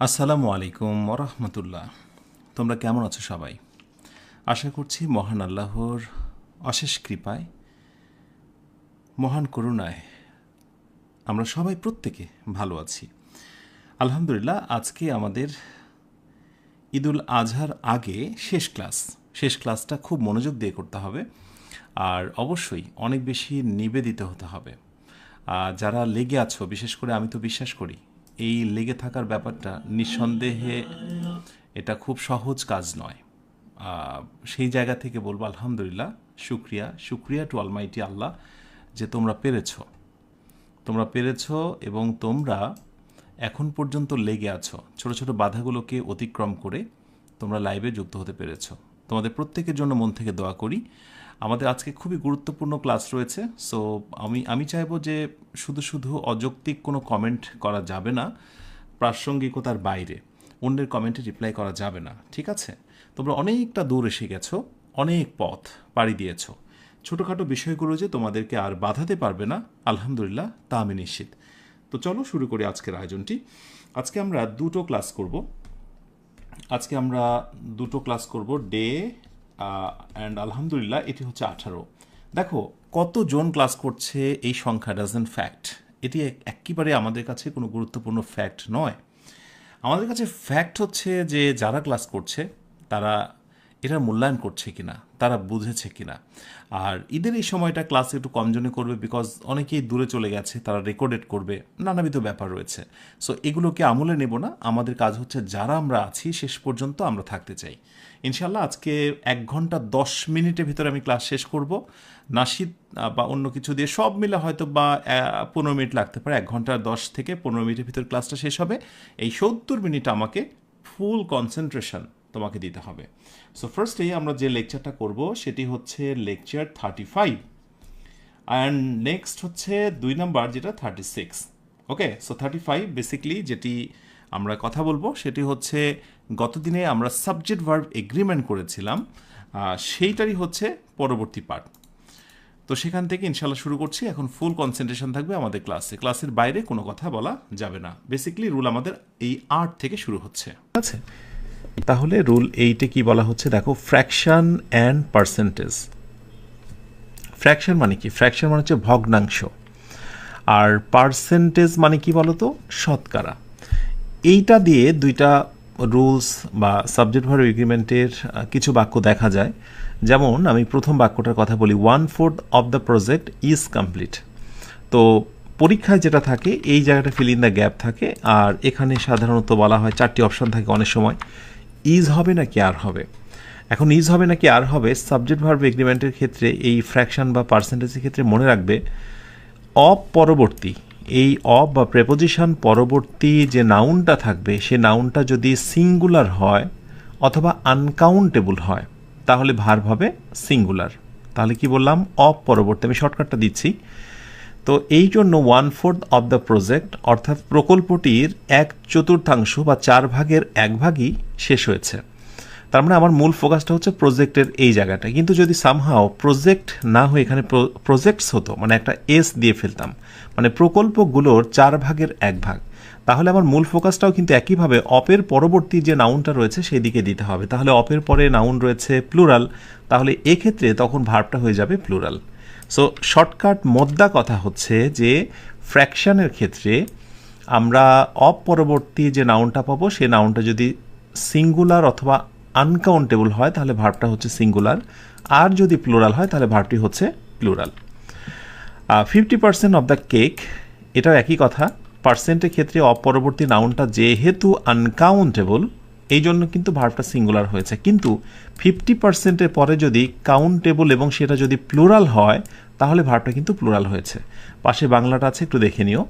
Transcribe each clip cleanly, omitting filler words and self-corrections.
আসসালামু আলাইকুম ওরহমতুল্লাহ। তোমরা কেমন আছো সবাই? আশা করছি মহান আল্লাহর অশেষ কৃপায়, মহান করুণায় আমরা সবাই প্রত্যেকে ভালো আছি। আলহামদুলিল্লাহ, আজকে আমাদের ঈদুল আজহার আগে শেষ ক্লাসটা খুব মনোযোগ দিয়ে করতে হবে, আর অবশ্যই অনেক বেশি নিবেদিত হতে হবে। যারা লেগে আছো, বিশেষ করে আমি তো বিশ্বাস করি এই লেগে থাকার ব্যাপারটা নিঃসন্দেহে এটা খুব সহজ কাজ নয়। সেই জায়গা থেকে বলবো আলহামদুলিল্লাহ, শুক্রিয়া টু অলমাইটি আল্লাহ যে তোমরা পেরেছো এবং তোমরা এখন পর্যন্ত লেগে আছো। ছোট ছোট বাধাগুলোকে অতিক্রম করে তোমরা লাইভে যুক্ত হতে পেরেছো। তোমাদের প্রত্যেকের জন্য মন থেকে দোয়া করি। আমাদের আজকে খুবই গুরুত্বপূর্ণ ক্লাস রয়েছে। সো আমি চাইবো যে শুধু অযৌক্তিক কোনো কমেন্ট করা যাবে না, প্রাসঙ্গিকতার বাইরে অন্যের কমেন্টে রিপ্লাই করা যাবে না, ঠিক আছে? তোমরা অনেকটা দূর এসে গেছো, অনেক পথ পাড়ি দিয়েছো। ছোটোখাটো বিষয়গুলো যে তোমাদেরকে আর বাধাতে পারবে না, আলহামদুলিল্লাহ, তা আমি নিশ্চিত। তো চলো শুরু করি আজকের আয়োজনটি। আজকে আমরা দুটো ক্লাস করব ডে অ্যান্ড আলহামদুলিল্লাহ এটি হচ্ছে 18। দেখো কতজন ক্লাস করছে এই সংখ্যা ডাজেন্ট ফ্যাক্ট। এটি একেবারে আমাদের কাছে কোনো গুরুত্বপূর্ণ ফ্যাক্ট নয়। আমাদের কাছে ফ্যাক্ট হচ্ছে যে যারা ক্লাস করছে তারা এটার মূল্যায়ন করছে কিনা, তারা বুঝেছে কিনা। আর ঈদের এই সময়টা ক্লাস একটু কমজনে করবে, বিকজ অনেকেই দূরে চলে গেছে, তারা রেকর্ডেড করবে, নানাবিধ ব্যাপার রয়েছে। সো এগুলোকে আমলে নেব না। আমাদের কাজ হচ্ছে যারা আমরা আছি শেষ পর্যন্ত আমরা থাকতে চাই। ইনশাল্লাহ আজকে 1 ঘন্টা 10 মিনিটের ভিতরে আমি ক্লাস শেষ করব। নাশিদ বা অন্য কিছু দিয়ে সব মিলে হয়তো বা 15 মিনিট লাগতে পারে। 1 ঘন্টা 10 থেকে 15 মিনিটের ভিতরে ক্লাসটা শেষ হবে। এই 70 মিনিট আমাকে ফুল কনসেন্ট্রেশন তোমাকে দিতে হবে। সো ফার্স্টেই আমরা যে লেকচারটা করব সেটি হচ্ছে লেকচার 35, অ্যান্ড নেক্সট হচ্ছে 2 নাম্বার যেটা 36। ওকে, সো 35 বেসিকলি যেটি আমরা কথা বলবো সেটি হচ্ছে গতদিনে আমরা সাবজেক্ট ভার্ব এগ্রিমেন্ট করেছিলাম, সেইটারই হচ্ছে পরবর্তী পার্ট। তো সেখান থেকে ইনশাল্লাহ শুরু করছি। এখন ফুল কনসেন্ট্রেশন থাকবে আমাদের ক্লাসের বাইরে কোনো কথা বলা যাবে না। বেসিকলি রুল আমাদের এই 8 থেকে শুরু হচ্ছে, ঠিক আছে? তাহলে রুল 8-এ কি বলা হচ্ছে দেখো, ফ্র্যাকশন অ্যান্ড পার্সেন্টেজ। ফ্র্যাকশন মানে কি? ফ্র্যাকশন মানে হচ্ছে ভগ্নাংশ, আর পার্সেন্টেজ মানে কি বলতো? শতকরা। এইটা দিয়ে দুইটা রুলস বা সাবজেক্ট ভার্ব এগ্রিমেন্টের কিছু বাক্য দেখা যায়। যেমন আমি প্রথম বাক্যটার কথা বলি, 1/4 of the project is complete. তো পরীক্ষায় যেটা থাকে এই জায়গাটা ফিল ইন দ্য গ্যাপ থাকে, আর এখানে সাধারণত বলা হয় 4টি অপশান থাকে অনেক সময়, ইজ হবে নাকি আর হবে। এখন ইজ হবে নাকি আর হবে সাবজেক্ট ভার্ব এগ্রিমেন্টের ক্ষেত্রে, এই ফ্র্যাকশন বা পার্সেন্টেজের ক্ষেত্রে মনে রাখবে অব পরবর্তী, এই অব বা প্রেপোজিশন পরবর্তী যে নাউনটা থাকবে সে নাউনটা যদি সিঙ্গুলার হয় অথবা আনকাউন্টেবল হয় তাহলে ভার্ব হবে সিঙ্গুলার। তাহলে কি বললাম? অব পরবর্তী। আমি শর্টকাটটা দিচ্ছি। তো এই জন্য 1/4 অফ দ্য প্রজেক্ট অর্থাৎ প্রকল্পটির 1/4 বা 4 ভাগের 1 ভাগই শেষ হয়েছে। তার মানে আমার মূল ফোকাসটা হচ্ছে প্রজেক্টের এই জায়গাটা। কিন্তু যদি সামহাও প্রজেক্ট না হয়ে এখানে প্রজেক্টস হতো, মানে একটা এস দিয়ে ফেলতাম, মানে প্রকল্পগুলোর 4 ভাগের 1 ভাগ, তাহলে আমার মূল ফোকাসটাও কিন্তু একইভাবে অপের পরবর্তী যে নাউনটা রয়েছে সেই দিকে দিতে হবে। তাহলে অপের পরে নাউন রয়েছে প্লুরাল, তাহলে এক্ষেত্রে তখন ভার্বটা হয়ে যাবে প্লুরাল। সো শর্টকাট মোদ্দা কথা হচ্ছে যে ফ্র্যাকশনের ক্ষেত্রে আমরা অপ পরবর্তী যে নাউনটা পাবো সেই নাউনটা যদি সিঙ্গুলার অথবা আনকাউন্টেবল হয় তাহলে ভার্বটা হচ্ছে সিঙ্গুলার, আর যদি প্লুরাল হয় তাহলে ভার্বটি হচ্ছে প্লুরাল। 50% অফ দ্য কেক, এটাও একই কথা। পার্সেন্টের ক্ষেত্রে অপরবর্তী নাউনটা যেহেতু আনকাউন্টেবল এই জন্য কিন্তু ভার্বটা সিঙ্গুলার হয়েছে, কিন্তু 50%-এর পরে যদি কাউন্টেবল এবং সেটা যদি প্লুরাল হয় তাহলে ভার্বটা কিন্তু প্লুরাল হয়েছে। পাশে বাংলাটা আছে, একটু দেখে নিও।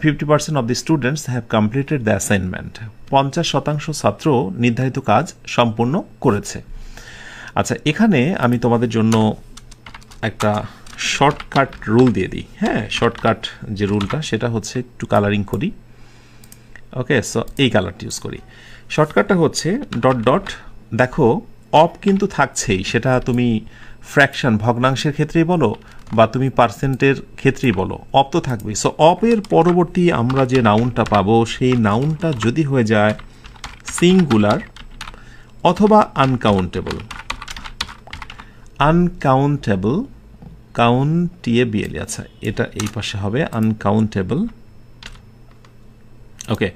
50% of the students have completed the assignment. 50% ছাত্র নির্ধারিত কাজ সম্পূর্ণ করেছে। আচ্ছা, এখানে আমি তোমাদের জন্য একটা শর্টকাট রুল দিয়ে দিই। হ্যাঁ, শর্টকাট যে রুলটা সেটা হচ্ছে, একটু কালারিং করি। ওকে, সো এই কালারটি ইউজ করি। শর্টকাটটা হচ্ছে ডট ডট। দেখো অপ কিন্তু থাকছেই, সেটা তুমি ফ্র্যাকশন ভগ্নাংশের ক্ষেত্রেই বলো বা তুমি পার্সেন্টের ক্ষেত্রেই বলো, অপ তো থাকবেই। সো অপের পরবর্তী আমরা যে নাউনটা পাবো সেই নাউনটা যদি হয়ে যায় সিঙ্গুলার অথবা আনকাউন্টেবল, আনকাউন্টেবল, কাউন্টিয়েবল, আচ্ছা এটা এই পাশে হবে আনকাউন্টেবল। ওকে,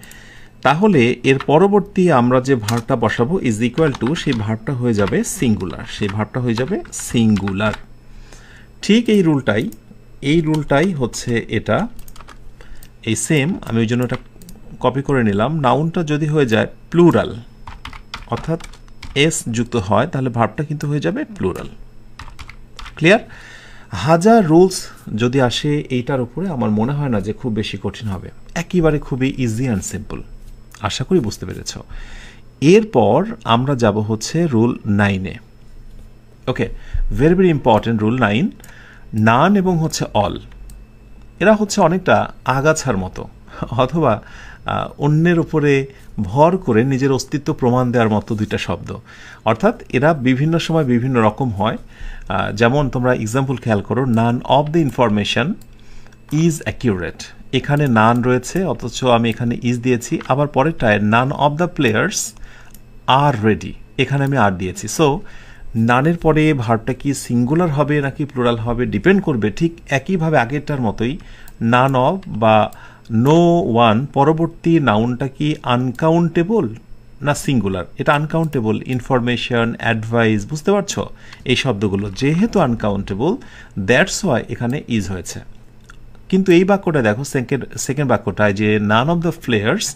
তাহলে এর পরবর্তী আমরা যে ভার্বটা বসাবো ইজ ইকুয়াল টু, সেই ভার্বটা হয়ে যাবে সিঙ্গুলার, সেই ভার্বটা হয়ে যাবে সিঙ্গুলার। ঠিক এই রুলটাই হচ্ছে এটা, এই সেম, আমি ওই জন্য এটা কপি করে নিলাম। নাউনটা যদি হয়ে যায় প্লুরাল অর্থাৎ এস যুক্ত হয়, তাহলে ভার্বটা কিন্তু হয়ে যাবে প্লুরাল। ক্লিয়ার? হাজার রুলস যদি আসে এইটার উপরে, আমার মনে হয় না যে খুব বেশি কঠিন হবে, একেবারে খুবই ইজি অ্যান্ড সিম্পল। আশা করি বুঝতে পেরেছ। এরপর আমরা যাব হচ্ছে রুল 9-এ। ওকে, ভেরি ভেরি ইম্পর্টেন্ট রুল 9। নান এবং হচ্ছে অল, এরা হচ্ছে অনেকটা আগাছার মতো অথবা অন্যের উপরে ভর করে নিজের অস্তিত্ব প্রমাণ দেওয়ার মতো দুইটা শব্দ। অর্থাৎ এরা বিভিন্ন সময় বিভিন্ন রকম হয়। যেমন তোমরা এক্সাম্পল খেয়াল করো, none of the information is accurate, এখানে নান রয়েছে অথচ আমি এখানে ইজ দিয়েছি। আবার পরেরটায় none of the players are ready, এখানে আমি আর দিয়েছি। সো নানের পরে ভার্বটা কি সিঙ্গুলার হবে নাকি প্লুরাল হবে ডিপেন্ড করবে, ঠিক একইভাবে আগেরটার মতোই নান অফ বা নো ওয়ান পরবর্তী নাউনটা কি আনকাউন্টেবল না সিঙ্গুলার। এটা আনকাউন্টেবল, ইনফরমেশন, অ্যাডভাইস, বুঝতে পারছো এই শব্দগুলো যেহেতু আনকাউন্টেবল, দ্যাটস ওয়াই এখানে ইজ হয়েছে। কিন্তু এই বাক্যটা দেখো, সেকেন্ড বাক্যটায় যে নান অফ দ্য প্লেয়ার্স,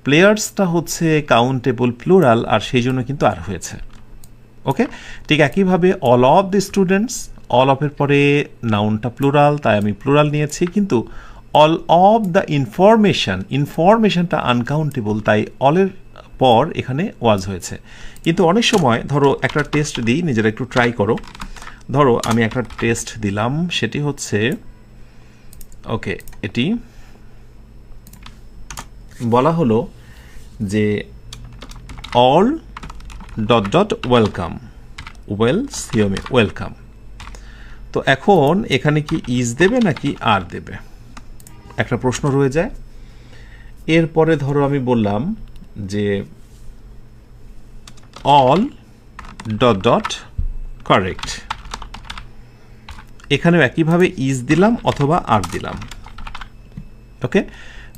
প্লেয়ার্সটা হচ্ছে কাউন্টেবল প্লুরাল, আর সেই জন্য কিন্তু আর হয়েছে। ওকে, ঠিক একইভাবে all of the students, all অফের পরে নাউনটা প্লুরাল, তাই আমি প্লুরাল নিয়েছি। কিন্তু অল অফ দ্য ইনফরমেশন, ইনফরমেশনটা আনকাউন্টেবল, তাই অলের পর এখানে ওয়াজ হয়েছে। কিন্তু অনেক সময় ধরো একটা টেস্ট দিই, নিজেরা একটু ট্রাই করো। ধরো আমি একটা টেস্ট দিলাম, সেটি হচ্ছে, ওকে, এটি বলা হলো যে all dot dot welcome, welcome. তো এখন এখানে কি ইজ দেবে নাকি আর দেবে, একটা প্রশ্ন রয়ে যায়। এরপরে ধরো আমি বললাম যে অল ডট ডট কারেক্ট, এখানেও একইভাবে ইজ দিলাম অথবা আর দিলাম। ওকে,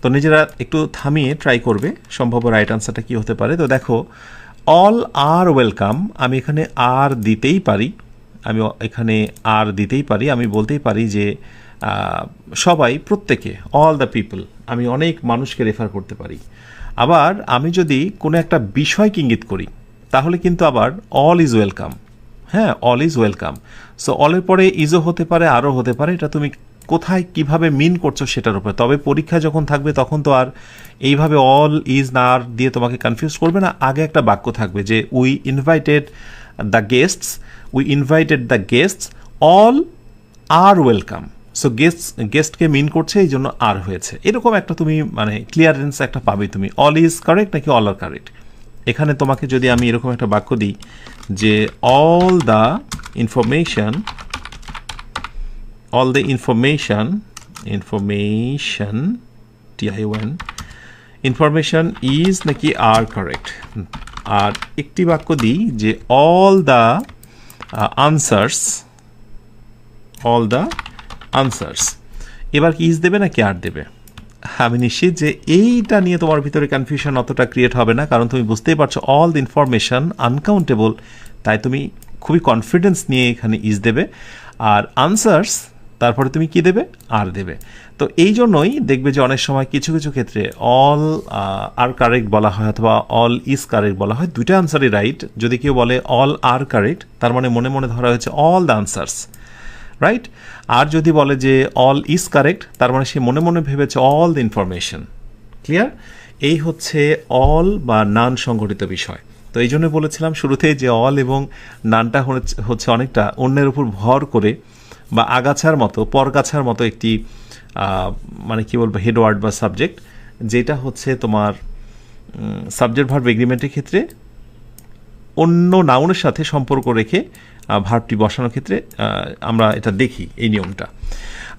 তো নিজেরা একটু থামিয়ে ট্রাই করবে সম্ভব রাইট আনসারটা কি হতে পারে। তো দেখো, অল আর ওয়েলকাম, আমি এখানে আর দিতেই পারি, আমি বলতেই পারি যে সবাই, প্রত্যেকে, অল দ্য পিপল, আমি অনেক মানুষকে রেফার করতে পারি। আবার আমি যদি কোনো একটা বিষয়কে ইঙ্গিত করি তাহলে কিন্তু আবার অল ইজ ওয়েলকাম। হ্যাঁ, অল ইজ ওয়েলকাম। সো অলের পরে ইজও হতে পারে, আরও হতে পারে, এটা তুমি কোথায় কিভাবে মিন করছো সেটার উপরে। তবে পরীক্ষা যখন থাকবে তখন তো আর এইভাবে অল ইজ না আর দিয়ে তোমাকে কনফিউজ করবে না। আগে একটা বাক্য থাকবে যে we invited the guests, all are welcome. So গেস্টকে মিন করছে, এই জন্য আর হয়েছে। এরকম একটা তুমি মানে ক্লিয়ারেন্স একটা পাবে তুমি, অল ইজ কারেক্ট নাকি অল আর কারেক্ট। এখানে তোমাকে যদি আমি এরকম একটা বাক্য দিই যে অল দ্য ইনফরমেশন ইজ নাকি আর কারেক্ট। আর একটি বাক্য দিই যে অল দ্য আনসার্স, এবার কি ইজ দেবে নাকি আর দেবে। আমি নিশ্চিত যে এইটা নিয়ে তোমার ভিতরে কনফিউশন অতটা ক্রিয়েট হবে না, কারণ তুমি বুঝতেই পারছো অল দ্য ইনফরমেশন আনকাউন্টেবল, তাই তুমি খুবই কনফিডেন্স নিয়ে এখানে ইজ দেবে। আর আনসার্স, তারপরে তুমি কি দেবে, আর দেবে। তো এই জন্যই দেখবে যে অনেক সময় কিছু কিছু ক্ষেত্রে অল আর কারেক্ট বলা হয় অথবা অল ইজ কারেক্ট বলা হয়, দুইটা আনসারই রাইট। যদি কেউ বলে অল আর কারেক্ট, তার মানে মনে মনে ধরা হয়েছে অল দ্য আনসার্স, রাইট। আর যদি বলে যে অল ইজ কারেক্ট, তার মানে সে মনে মনে ভেবেছে অল দ্য ইনফরমেশন। ক্লিয়ার? এই হচ্ছে অল বা নান সংগঠিত বিষয়। তো এই জন্য বলেছিলাম শুরুতেই যে অল এবং নানটা হচ্ছে অনেকটা অন্যের উপর ভর করে বা আগাছার মতো, পরগাছার মতো একটি মানে কি বলবো হেডওয়ার্ড বা সাবজেক্ট, যেটা হচ্ছে তোমার সাবজেক্ট ভার্ব এগ্রিমেন্টের ক্ষেত্রে অন্য নাউনের সাথে সম্পর্ক রেখে ভার্বটি বসানোর ক্ষেত্রে আমরা এটা দেখি এই নিয়মটা।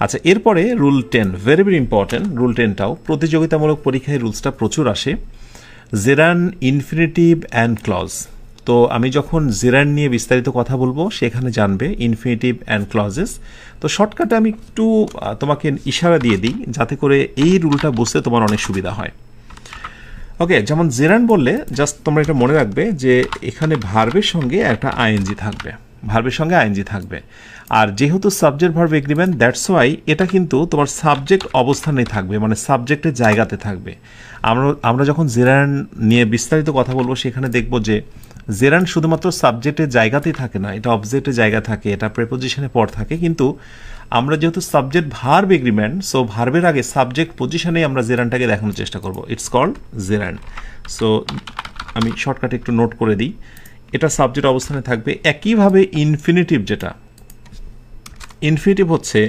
আচ্ছা, এরপরে rule 10, very very important. Rule 10টাও প্রতিযোগিতামূলক পরীক্ষায় রুলসটা প্রচুর আসে। Gerund, infinitive and clause. তো আমি যখন জেরান নিয়ে বিস্তারিত কথা বলবো সেখানে জানবে ইনফিনিটিভ অ্যান্ড ক্লজেস। তো শর্টকাটে আমি একটু তোমাকে ইশারা দিয়ে দিই যাতে করে এই রুলটা বুঝতে তোমার অনেক সুবিধা হয়। ওকে, যেমন জেরান বললে জাস্ট তোমরা এটা মনে রাখবে যে এখানে ভার্বের সঙ্গে একটা আইএনজি থাকবে, ভার্বের সঙ্গে আইএনজি থাকবে। আর যেহেতু subject verb agreement, that's why এটা কিন্তু তোমার সাবজেক্ট অবস্থানে থাকবে, মানে সাবজেক্টের জায়গাতে থাকবে। আমরা যখন জেরান নিয়ে বিস্তারিত কথা বলবো সেখানে দেখব যে জেরান শুধুমাত্র সাবজেক্টের জায়গাতেই থাকে না, এটা অবজেক্টের জায়গা থাকে, এটা প্রেপোজিশনের পর থাকে। কিন্তু আমরা যেহেতু সাবজেক্ট ভার্ব এগ্রিমেন্ট, সো ভার্বের আগে সাবজেক্ট পজিশনেই আমরা জেরানটাকে দেখানোর চেষ্টা করব। It's called gerund. সো আমি শর্টকাটে একটু নোট করে দিই, এটা সাবজেক্ট অবস্থানে থাকবে। একইভাবে ইনফিনিটিভ, যেটা ইনফিনিটিভ হচ্ছে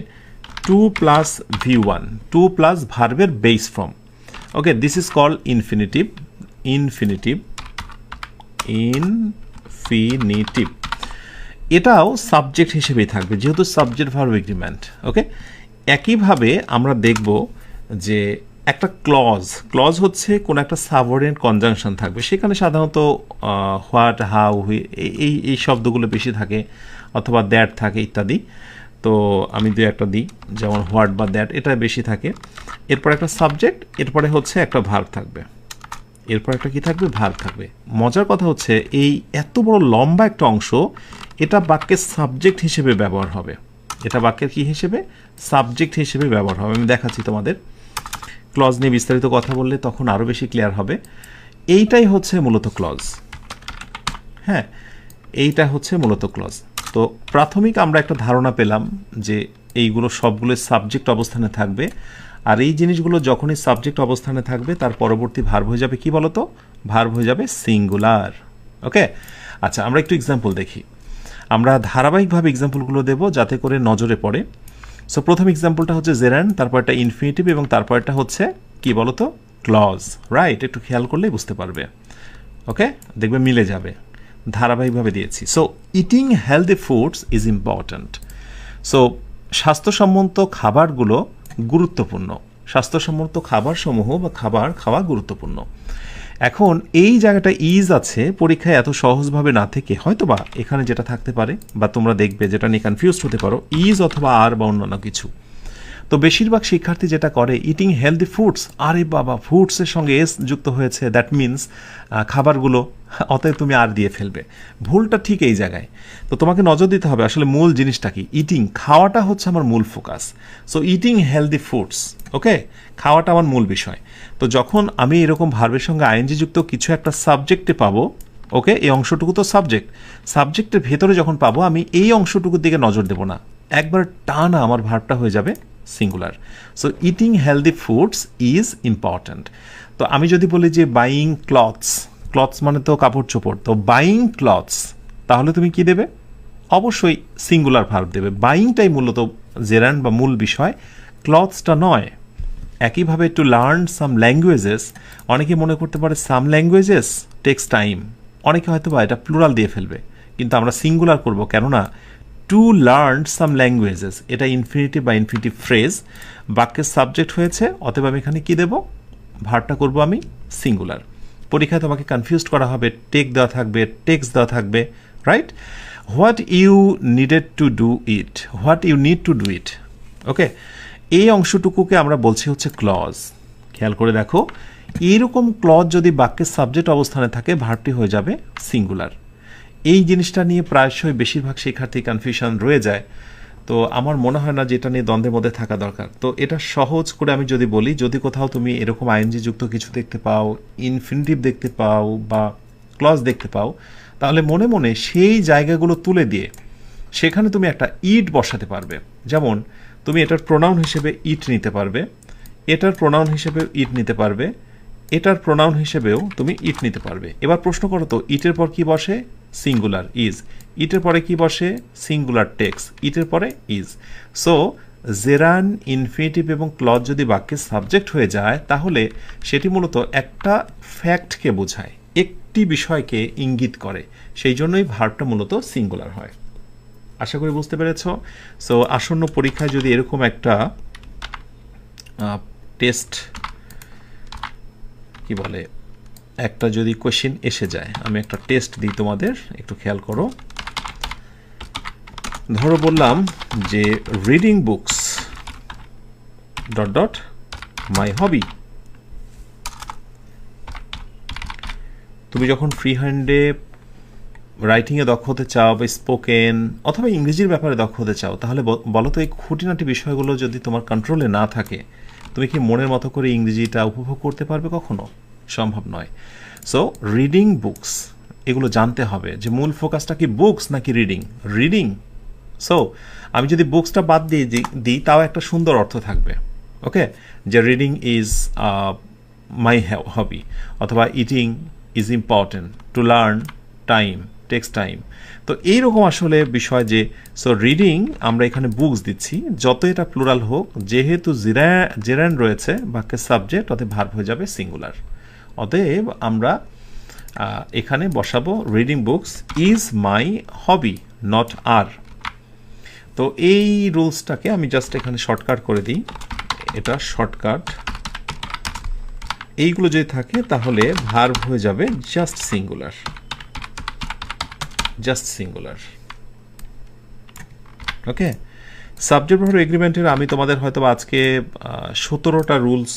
to plus V1, to plus ভার্বের base form. Okay, this is called infinitive. Infinitive infinitive এটাও সাবজেক্ট হিসেবেই থাকবে যেহেতু সাবজেক্ট ভার্ব এগ্রিমেন্ট। ওকে, একইভাবে আমরা দেখব যে একটা ক্লজ হচ্ছে কোনো একটা সাবঅর্ডিনেট কনজাংশন থাকবে, সেখানে সাধারণত হোয়াট, হাউ, এই শব্দগুলো বেশি থাকে, অথবা দ্যাট থাকে ইত্যাদি। তো আমি দু একটা দিই, যেমন হোয়াট বা দ্যাট, এটা বেশি থাকে। এরপর একটা সাবজেক্ট, এরপরে হচ্ছে একটা ভার্ব থাকবে, এরপর একটা কি থাকবে, ভার্ব থাকবে। মজার কথা হচ্ছে এই এত বড় লম্বা একটা অংশ, এটা বাক্যের সাবজেক্ট হিসেবে ব্যবহার হবে, এটা বাক্যের কি হিসেবে, সাবজেক্ট হিসেবে ব্যবহার হবে। আমি দেখাচ্ছি তোমাদের, ক্লজ নিয়ে বিস্তারিত কথা বললে তখন আরও বেশি ক্লিয়ার হবে। এইটাই হচ্ছে মূলত ক্লজ। হ্যাঁ, এইটা হচ্ছে মূলত ক্লজ। তো প্রাথমিক আমরা একটা ধারণা পেলাম যে এইগুলো সবগুলো সাবজেক্ট অবস্থানে থাকবে, আর এই জিনিসগুলো যখনই সাবজেক্ট অবস্থানে থাকবে তার পরবর্তী ভার্ব হয়ে যাবে কি বলতো, ভার্ব হয়ে যাবে সিঙ্গুলার। ওকে, আচ্ছা আমরা একটু এক্সাম্পল দেখি। আমরা ধারাবাহিকভাবে এক্সাম্পলগুলো দেব যাতে করে নজরে পড়ে। সো প্রথম এক্সাম্পলটা হচ্ছে জেরান, তারপরটা ইনফিনিটিভ, এবং তারপরটা হচ্ছে কি বলতো, ক্লজ। রাইট, একটু খেয়াল করলেই বুঝতে পারবে। ওকে, দেখবে মিলে যাবে, ধারাবাহিকভাবে দিয়েছি। So eating healthy foods is important. So স্বাস্থ্যসম্মত খাবারগুলো গুরুত্বপূর্ণ, স্বাস্থ্যসম্মত খাবারসমূহ বা খাবার খাওয়া গুরুত্বপূর্ণ। এখন এই জায়গাটা ইজ আছে, পরীক্ষায় এত সহজভাবে না থেকে হয়তোবা এখানে যেটা থাকতে পারে বা তোমরা দেখবে যেটা নিয়ে কনফিউজড হতে পারো, ইজ অথবা আর বা অন্যান্য কিছু। তো বেশিরভাগ শিক্ষার্থী যেটা করে, ইটিং হেলদি ফুডস, আরে বাবা ফুডসের সঙ্গে এস যুক্ত হয়েছে, দ্যাট মিনস খাবারগুলো, অতএব তুমি আর দিয়ে ফেলবে। ভুলটা ঠিক এই জায়গায়। তো তোমাকে নজর দিতে হবে আসলে মূল জিনিসটা কি। ইটিং, খাওয়াটা হচ্ছে আমার মূল focus. So eating healthy foods, okay, খাওয়াটা আমার মূল বিষয়। তো যখন আমি এরকম ভার্বের সঙ্গে আইএনজি যুক্ত কিছু একটা সাবজেক্টে পাবো, ওকে, এই অংশটুকু তো সাবজেক্টের ভেতরে যখন পাবো আমি এই অংশটুকুর দিকে নজর দেবো না, একবার টানা আমার ভার্বটা হয়ে যাবে singular. So eating healthy foods is important. তো আমি যদি বলি যে বাইং ক্লথস, ক্লথস মানে তো কাপড় চোপড়, তো বাইং ক্লথস, তাহলে তুমি কি দেবে, অবশ্যই সিঙ্গুলার ভার্ব দেবে। বাইংটাই মূলত জেরান বা মূল বিষয়, ক্লথসটা নয়। একইভাবে টু লার্ন সাম ল্যাঙ্গুয়েজেস, অনেকে মনে করতে পারে সাম ল্যাঙ্গুয়েজেস টেক্স টাইম, অনেকে হয়তো বা এটা প্লুরাল দিয়ে ফেলবে, কিন্তু আমরা সিঙ্গুলার করব, কেননা টু লার্ন সাম ল্যাঙ্গুয়েজেস এটা ইনফিনিটিভ বা ইনফিনিটিভ ফ্রেজ, বাক্যের সাবজেক্ট হয়েছে, অতএব আমি এখানে কি দেব, ভার্বটা করব আমি সিঙ্গুলার। পরীক্ষায় তোমাকে কনফিউজ করা হবে, টেক দেওয়া থাকবে, টেক্স দেওয়া থাকবে, right. What you needed to do it, what you need to do it, okay, এই অংশটুকুকে আমরা বলছি হচ্ছে ক্লজ। খেয়াল করে দেখো, এইরকম ক্লজ যদি বাক্যের সাবজেক্ট অবস্থানে থাকে ভার্বটি হয়ে যাবে সিঙ্গুলার। এই জিনিসটা নিয়ে প্রায়শই বেশিরভাগ শিক্ষার্থী কনফিউশন রয়ে যায়। তো আমার মনে হয় না যে এটা নিয়ে দ্বন্দ্বের মধ্যে থাকা দরকার। তো এটা সহজ করে আমি যদি বলি, যদি কোথাও তুমি এরকম আইএনজি যুক্ত কিছু দেখতে পাও, ইনফিনিটিভ দেখতে পাও বা ক্লজ দেখতে পাও, তাহলে মনে মনে সেই জায়গাগুলো তুলে দিয়ে সেখানে তুমি একটা ইট বসাতে পারবে। যেমন তুমি এটার প্রোনাউন হিসেবে ইট নিতে পারবে, এটার প্রোনাউন হিসেবে ইট নিতে পারবে, এটার প্রোনাউন হিসেবেও তুমি ইট নিতে পারবে। এবার প্রশ্ন করো তো, ইটের পর কি বসে, সিঙ্গুলার ইজ, ইটের পরে কি বসে, সিঙ্গুলার টেক্স, ইটের পরে ইজ। সো জেরান, ইনফিনিটিভ এবং ক্লজ যদি বাক্যের সাবজেক্ট হয়ে যায় তাহলে সেটি মূলত একটা ফ্যাক্টকে বোঝায়। একটি বিষয়কে ইঙ্গিত করে, সেই জন্যই ভার্বটা মূলত সিঙ্গুলার হয়। আশা করি বুঝতে পেরেছ। সো আসন্ন পরীক্ষায় যদি এরকম একটা টেস্ট কি বলে একটা যদি কোশ্চেন এসে যায়, আমি একটা টেস্ট দিই তোমাদের, একটু খেয়াল করো। ধরো বললাম যে reading books dot dot my hobby. তুমি যখন ফ্রি হ্যান্ডে রাইটিংয়ে দক্ষ হতে চাও বা স্পোকেন অথবা ইংরেজির ব্যাপারে দক্ষ হতে চাও, তাহলে বলো তো এই খুঁটিনাটি বিষয়গুলো যদি তোমার কন্ট্রোলে না থাকে, তুমি কি মনের মতো করে ইংরেজিটা উপভোগ করতে পারবে? কখনো সম্ভব নয়। সো রিডিং বুকস, এগুলো জানতে হবে যে মূল ফোকাসটা কি বুকস নাকি রিডিং। রিডিং। সো আমি যদি বুকসটা বাদ দিয়ে দিই তাও একটা সুন্দর অর্থ থাকবে। ওকে, যে রিডিং ইজ মাই হবি, অথবা eating is important, to learn time takes time. তো এইরকম আসলে বিষয় যে সো রিডিং আমরা এখানে বুকস দিচ্ছি, যত এটা প্লুরাল হোক, যেহেতু জেরান্ড রয়েছে বাক্যের সাবজেক্ট, অতএব ভার্ব হয়ে যাবে সিঙ্গুলার। অতএব আমরা এখানে বসাবো reading books is my hobby, not are. তো এই রুলসটাকে আমি জাস্ট এখানে শর্টকাট করে দিই, এটা শর্টকাট। এইগুলো যদি থাকে তাহলে ভার্ব হয়ে যাবে জাস্ট সিঙ্গুলার, জাস্ট সিঙ্গুলার। ওকে, সাবজেক্ট ভার্ব এগ্রিমেন্টের আমি তোমাদের হয়তো আজকে 17টা রুলস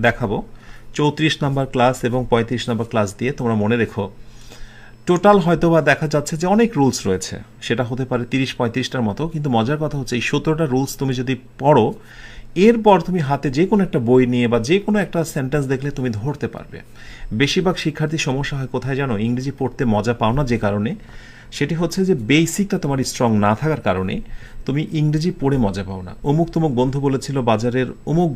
দেখাবো, 34 নাম্বার ক্লাস এবং 35 নাম্বার ক্লাস দিয়ে। তোমরা মনে রেখো টোটাল হয়তো বা দেখা যাচ্ছে যে অনেক রুলস রয়েছে, সেটা হতে পারে 30-35টার মতো, কিন্তু মজার কথা হচ্ছে এই 17টা রুলস তুমি যদি পড়ো, এরপর তুমি হাতে যে কোনো একটা বই নিয়ে বা যে কোনো একটা সেন্টেন্স দেখলে তুমি ধরতে পারবে। বেশিরভাগ শিক্ষার্থী সমস্যা হয় কোথায় জানো? ইংরেজি পড়তে মজা পাও না যে কারণে, সেটি হচ্ছে যে বেসিকটা তোমার স্ট্রং না থাকার কারণে তুমি ইংরেজি পড়ে মজা পাও না। অমুক তমুক বন্ধু বলেছিল বাজারের অমুক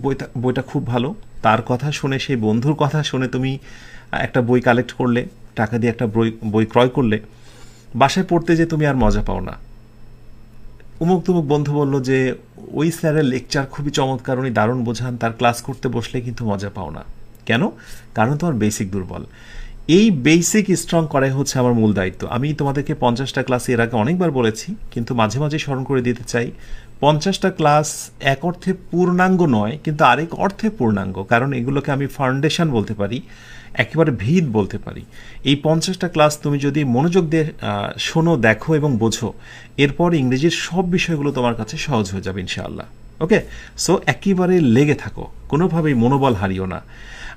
বইটা খুব ভালো, তার কথা শুনে, সেই বন্ধুর কথা শুনে তুমি একটা বই কালেক্ট করলে, টাকা দিয়ে একটা বই ক্রয় করলে, বাসায় পড়তে যে তুমি আর মজা পাও না। অমুক তমুক বন্ধু বলল যে ওই স্যারের লেকচার খুবই চমৎকার, উনি দারুণ বোঝান, তার ক্লাস করতে বসলে কিন্তু মজা পাও না। কেন? কারণ তোমার বেসিক দুর্বল। এই বেসিক স্ট্রং করাই হচ্ছে আমার মূল দায়িত্ব। আমি তোমাদেরকে 50টা ক্লাস এর আগে অনেকবার বলেছি, কিন্তু মাঝে মাঝে স্মরণ করে দিতে চাই, 50টা ক্লাস এক অর্থে পূর্ণাঙ্গ নয়, কিন্তু আরেক অর্থে পূর্ণাঙ্গ, কারণ এগুলোকে আমি ফাউন্ডেশন বলতে পারি, একেবারে ভিত বলতে পারি। এই 50টা ক্লাস তুমি যদি মনোযোগ দিয়ে শোনো, দেখো এবং বোঝো, এরপর ইংরেজির সব বিষয়গুলো তোমার কাছে সহজ হয়ে যাবে ইনশাআল্লাহ। ওকে, সো একেবারে লেগে থাকো, কোনোভাবেই মনোবল হারিও না।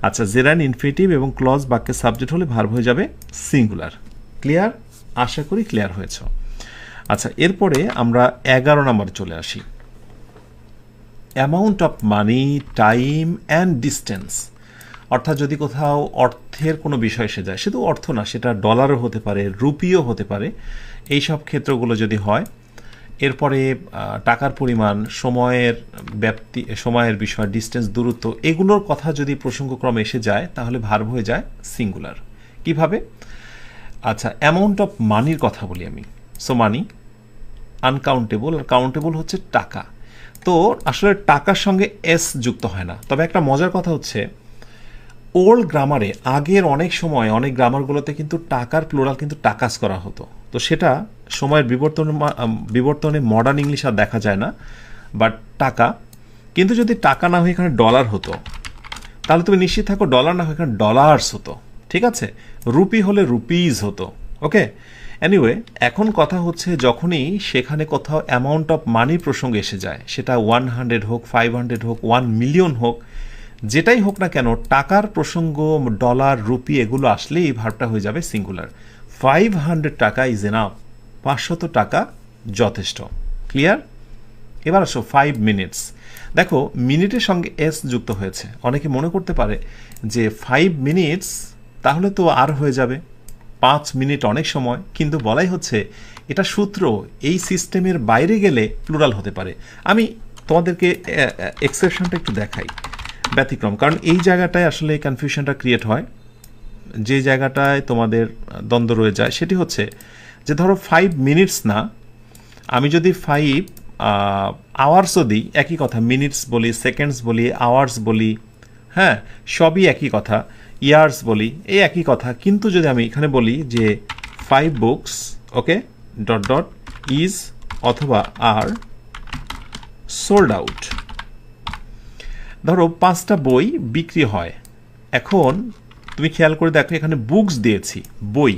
আচ্ছা, জেরান ইনফিনিটিভ এবং ক্লজ বাক্যের সাবজেক্ট হলে ভার্ব হয়ে যাবে সিঙ্গুলার। ক্লিয়ার? আশা করি ক্লিয়ার হয়েছ। আচ্ছা, এরপরে আমরা 11 নম্বরে চলে আসি। Amount of money, time and distance. অর্থাৎ যদি কোথাও অর্থের কোনো বিষয় এসে যায়, শুধু অর্থ না, সেটা ডলারও হতে পারে, রুপিও হতে পারে, এই সব ক্ষেত্রগুলো যদি হয়, এরপরে টাকার পরিমাণ, সময়ের ব্যাপ্তি, সময়ের বিষয়, ডিস্টেন্স, দূরত্ব, এগুলোর কথা যদি প্রসঙ্গক্রমে এসে যায়, তাহলে ভার্ব হয়ে যায় সিঙ্গুলার। কিভাবে? আচ্ছা, অ্যামাউন্ট অফ মানির কথা বলি আমি। সো মানি আনকাউন্টেবল, আর কাউন্টেবল হচ্ছে টাকা। তো আসলে টাকার সঙ্গে এস যুক্ত হয় না। তবে একটা মজার কথা হচ্ছে, ওল্ড গ্রামারে, আগের অনেক সময় অনেক গ্রামারগুলোতে কিন্তু টাকার প্লুরাল কিন্তু টাকাস করা হতো। তো সেটা সময়ের বিবর্তনে মডার্ন ইংলিশ আর দেখা যায় না, বাট টাকা। কিন্তু যদি টাকা না হয়ে এখানে ডলার হতো, তাহলে তুমি নিশ্চিত থাকো ডলার না হয়ে এখানে ডলার্স হতো। ঠিক আছে? রুপি হলে রুপিজ হতো। ওকে, এনিওয়ে, এখন কথা হচ্ছে যখনই সেখানে কোথাও অ্যামাউন্ট অফ মানি প্রসঙ্গে এসে যায়, সেটা 100 হোক, 500 হোক, 1 মিলিয়ন হোক, যেটাই হোক না কেন, টাকার প্রসঙ্গ, ডলার, রুপি, এগুলো আসলেই এই ভার্বটা হয়ে যাবে সিঙ্গুলার। 500 টাকা ইজ এনাফ, 500 টাকা যথেষ্ট। ক্লিয়ার? এবার আসো 5 মিনিটস। দেখো, মিনিটের সঙ্গে এস যুক্ত হয়েছে। অনেকে মনে করতে পারে যে 5 মিনিটস তাহলে তো আর হয়ে যাবে, 5 মিনিট অনেক সময়, কিন্তু বলাই হচ্ছে এটা সূত্র, এই সিস্টেমের বাইরে গেলে প্লুরাল হতে পারে। আমি তোমাদেরকে এক্সেপশনটা একটু দেখাই, ব্যতিক্রম, কারণ এই জায়গাটায় আসলে কনফিউশনটা ক্রিয়েট হয়, যে জায়গাটায় তোমাদের দ্বন্দ্ব রয়ে যায়, সেটি হচ্ছে যে ধরো 5 মিনিটস না, আমি যদি 5 আওয়ার্সও দিই, একই কথা, মিনিটস বলি, সেকেন্ডস বলি, আওয়ার্স বলি, হ্যাঁ, সবই একই কথা, ইয়ার্স বলি, এই একই কথা। কিন্তু যদি আমি এখানে বলি যে 5 books, okay, dot dot is অথবা আর সোল্ড আউট, ধরো 5টা বই বিক্রি হয়। এখন তুমি খেয়াল করে দেখো এখানে বুকস দিয়েছি, বই,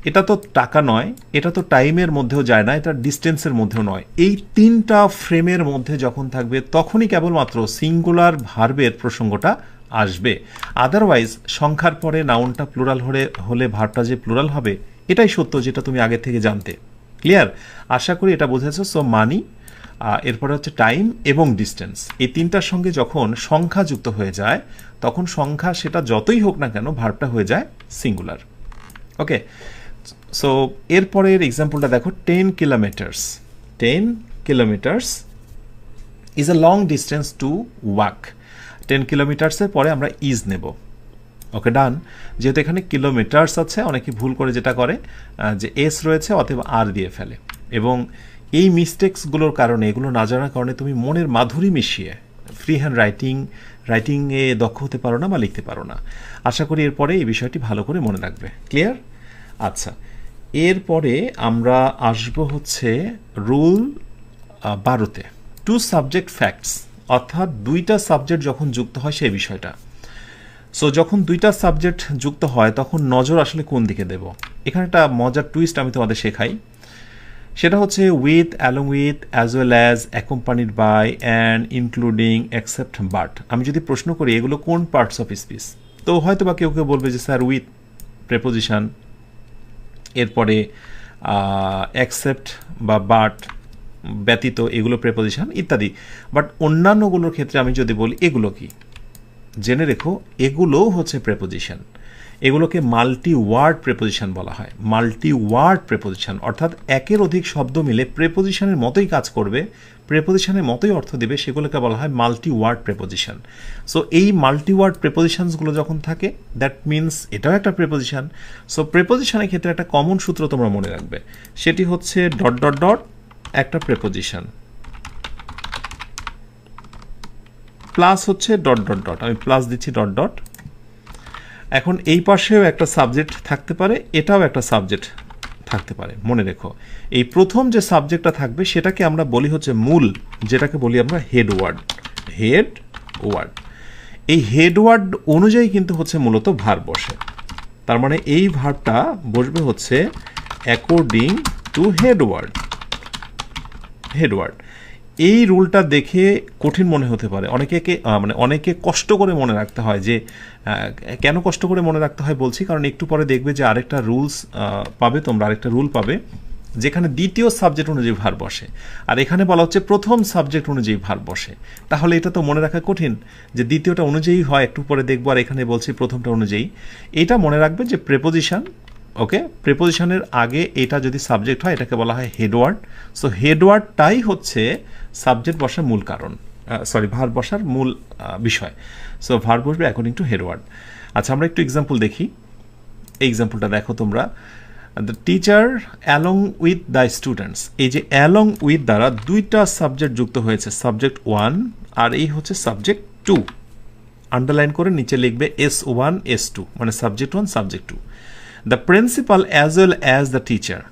এটা তো টাকা নয়, এটা তো টাইমের মধ্যেও যায় না, এটা ডিস্টেন্সের মধ্যেও নয়। এই 3টা ফ্রেমের মধ্যে যখন থাকবে তখনই কেবলমাত্র সিঙ্গুলার ভার্বের প্রসঙ্গটা আসবে। আদারওয়াইজ সংখ্যার পরে নাউনটা প্লুরাল হলে ভার্বটা যে প্লুরাল হবে এটাই সত্য, যেটা তুমি আগে থেকে জানতে। ক্লিয়ার? আশা করি এটা বুঝেছো। সো মানি, এরপরে হচ্ছে টাইম এবং ডিস্টেন্স, এই 3টার সঙ্গে যখন সংখ্যা যুক্ত হয়ে যায় তখন সংখ্যা সেটা যতই হোক না কেন ভার্বটা হয়ে যায় সিঙ্গুলার। ওকে, সো এরপরের এক্সাম্পলটা দেখো, 10 kilometres. 10 kilometres is a long distance to walk. 10 কিলোমিটার্সের পরে আমরা ইজ নেব। ওকে, ডান। যেহেতু এখানে কিলোমিটার্স আছে, অনেকে ভুল করে যেটা করে যে এস রয়েছে অথবা আর দিয়ে ফেলে, এবং এই মিস্টেক্সগুলোর কারণে, এগুলো না জানার কারণে তুমি মনের মাধুরী মিশিয়ে ফ্রি হ্যান্ড রাইটিংয়ে দক্ষ হতে পারো না বা লিখতে পারো না। আশা করি এরপরে এই বিষয়টি ভালো করে মনে রাখবে। ক্লিয়ার? আচ্ছা, এরপরে আমরা আসবো হচ্ছে রুল 12তে, 2 সাবজেক্ট ফ্যাক্টস, অর্থাৎ 2টা সাবজেক্ট যখন যুক্ত হয় সেই বিষয়টা। সো যখন 2টা সাবজেক্ট যুক্ত হয় তখন নজর আসলে কোন দিকে দেব। এখানে একটা মজার টুইস্ট আমি তোমাদের শেখাই, সেটা হচ্ছে with, along with, as well as, accompanied by, and, including, except, but. আমি যদি প্রশ্ন করি এগুলো কোন পার্টস অফ স্পিচ, তো হয়তো বা কেউ কেউ বলবে যে স্যার উইথ প্রেপোজিশন, এরপরে অ্যাকসেপ্ট বা বাট ব্যতীত এগুলো প্রেপোজিশন ইত্যাদি। বাট অন্যান্যগুলোর ক্ষেত্রে আমি যদি বলি এগুলো কি, জেনে রেখো এগুলোও হচ্ছে প্রেপোজিশন। এগুলোকে মাল্টি ওয়ার্ড প্রেপোজিশন বলা হয়। মাল্টি ওয়ার্ড প্রেপোজিশন অর্থাৎ একের অধিক শব্দ মিলে প্রেপোজিশনের মতোই কাজ করবে, প্রেপোজিশনের মতোই অর্থ দেবে, সেগুলোকে বলা হয় মাল্টি ওয়ার্ড প্রেপোজিশন। সো এই মাল্টি ওয়ার্ড প্রেপোজিশনসগুলো যখন থাকে দ্যাট মিনস এটাও একটা প্রেপোজিশন। সো প্রেপোজিশনের ক্ষেত্রে একটা কমন সূত্র তোমরা মনে রাখবে, সেটি হচ্ছে ডট ডট ডট একটা প্রেপোজিশন প্লাস হচ্ছে ডট ডট ডট, আমি প্লাস দিচ্ছি ডট ডট। এখন এই পাশেও একটা সাবজেক্ট থাকতে পারে, এটাও একটা সাবজেক্ট থাকতে পারে। মনে রেখো এই প্রথম যে সাবজেক্টটা থাকবে সেটাকে আমরা বলি হচ্ছে মূল, যেটাকে বলি আমরা হেড ওয়ার্ড। হেড ওয়ার্ড, এই হেড ওয়ার্ড অনুযায়ী কিন্তু হচ্ছে মূলত ভার্ব বসে। তার মানে এই ভার্বটা বসবে হচ্ছে according to head word. Head word, এই রুলটা দেখে কঠিন মনে হতে পারে, অনেকে কষ্ট করে মনে রাখতে হয়। যে কেন কষ্ট করে মনে রাখতে হয় বলছি, কারণ একটু পরে দেখবে যে আরেকটা রুলস পাবে, তোমরা আরেকটা রুল পাবে যেখানে দ্বিতীয় সাবজেক্ট অনুযায়ী ভার্ব বসে, আর এখানে বলা হচ্ছে প্রথম সাবজেক্ট অনুযায়ী ভার্ব বসে। তাহলে এটা তো মনে রাখা কঠিন যে দ্বিতীয়টা অনুযায়ী হয়, একটু পরে দেখবো, আর এখানে বলছি প্রথমটা অনুযায়ী। এটা মনে রাখবে যে প্রেপোজিশন, ওকে, প্রেপোজিশনের আগে এটা যদি সাবজেক্ট হয় এটাকে বলা হয় হেডওয়ার্ড। সো হেডওয়ার্ডটাই হচ্ছে সাবজেক্ট বসার মূল কারণ, ভার্ব বসার মূল বিষয়। সো ভার্ব বসবে অ্যাকর্ডিং টু হেডওয়ার্ড। আচ্ছা, আমরা একটু এক্সাম্পল দেখি। এই এক্সাম্পলটা দেখো তোমরা, the teacher along with the students. এই যে অ্যালং উইথ দ্বারা 2টা সাবজেক্ট যুক্ত হয়েছে, সাবজেক্ট 1 আর এই হচ্ছে সাবজেক্ট 2। আন্ডারলাইন করে নিচে লিখবে S1 S2, মানে subject 1 subject 2। The principal as well as the teacher,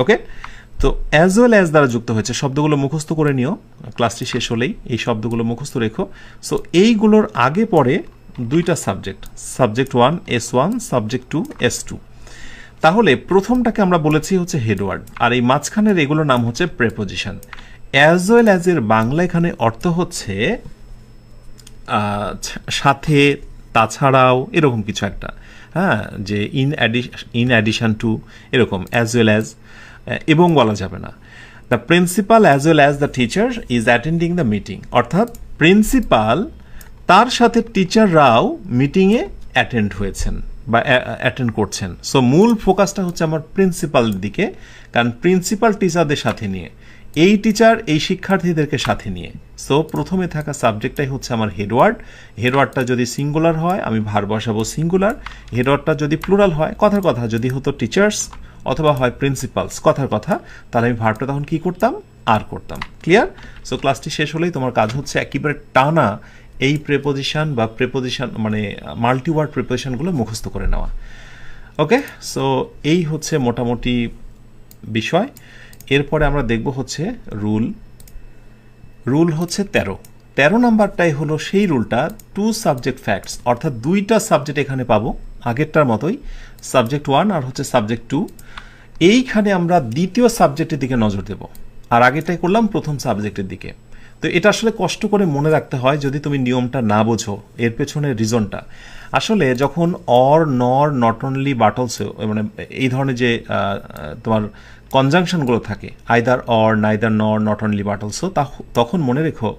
ওকে। তো অ্যাজ ওয়েল অ্যাজ দ্বারা যুক্ত হয়েছে, শব্দগুলো মুখস্থ করে নিও, ক্লাসটি শেষ হলেই এই শব্দগুলো মুখস্থ রেখো। সো এইগুলোর আগে পরে 2টা subject, subject 1 S1, subject 2 S2। তাহলে প্রথমটাকে আমরা বলেছি হচ্ছে হেডওয়ার্ড, আর এই মাঝখানের এগুলোর নাম হচ্ছে প্রেপোজিশন। অ্যাজ ওয়েল অ্যাজ এর বাংলা এখানে অর্থ হচ্ছে সাথে, তাছাড়াও, এরকম কিছু একটা, হ্যাঁ, যে ইন অ্যাডিশন টু, এরকম অ্যাজ ওয়েল অ্যাজ, এবং বলা যাবে না। The principal as well as the teacher is attending the meeting, অর্থাৎ প্রিন্সিপাল তার সাথে টিচাররাও মিটিংয়ে অ্যাটেন্ড হয়েছেন বা অ্যাটেন্ড করছেন। সো মূল ফোকাসটা হচ্ছে আমার প্রিন্সিপালের দিকে, কারণ প্রিন্সিপাল টিচারদের সাথে নিয়ে, এই টিচার এই শিক্ষার্থীদেরকে সাথে নিয়ে। সো প্রথমে থাকা সাবজেক্টটাই হচ্ছে আমার হেডওয়ার্ড। হেডওয়ার্ডটা যদি সিঙ্গুলার হয় আমি ভার্ব বসাবো সিঙ্গুলার, হেডওয়ার্ডটা যদি প্লুরাল হয়, কথার কথা যদি হতো টিচার্স অথবা হয় প্রিন্সিপালস, কথার কথা, তাহলে আমি ভার্বটা তখন কি করতাম, আর করতাম। ক্লিয়ার? সো ক্লাসটি শেষ হলেই তোমার কাজ হচ্ছে একেবারে টানা এই প্রেপোজিশন বা প্রেপোজিশন মানে মাল্টি ওয়ার্ড প্রেপোজিশনগুলো মুখস্থ করে নেওয়া। ওকে, সো এই হচ্ছে মোটামুটি বিষয়। এরপরে আমরা দেখব হচ্ছে রুল হচ্ছে 13 নাম্বারটাই হলো সেই রুলটা, টু সাবজেক্ট ফ্যাক্টস, অর্থাৎ দুইটা সাবজেক্ট এখানে পাবো আগেরটার মতোই, সাবজেক্ট 1 আর হচ্ছে সাবজেক্ট 2। এইখানে আমরা দ্বিতীয় সাবজেক্টের দিকে নজর দেব, আর আগেটাই করলাম প্রথম সাবজেক্টের দিকে। তো এটা আসলে কষ্ট করে মনে রাখতে হয় যদি তুমি নিয়মটা না বোঝো, এর পেছনের রিজনটা। আসলে যখন অর, নর, নট অনলি, বাট অলসো, মানে এই ধরনের যে তোমার কনজাংশনগুলো থাকে, আইদার অর, নাইদার নর, নট অনলি, বাট অলসো, তখন মনে রেখো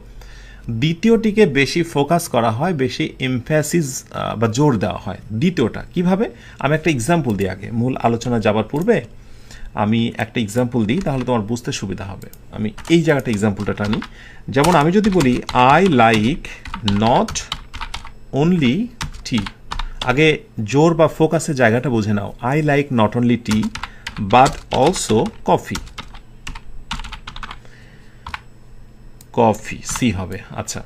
দ্বিতীয়টিকে বেশি ফোকাস করা হয়, বেশি এমফ্যাসিস বা জোর দেওয়া হয় দ্বিতীয়টা। কিভাবে? আমি একটা এক্সাম্পল দিই আগে, মূল আলোচনা যাবার পূর্বে আমি একটা এক্সাম্পল দিই, তাহলে তোমার বুঝতে সুবিধা হবে। আমি এই জায়গাটা এক্সাম্পলটা টানি। যেমন আমি যদি বলি I like not only tea, আগে জোর বা ফোকাসের জায়গাটা বুঝে নাও। I like not only tea but also coffee, C হবে। আচ্ছা,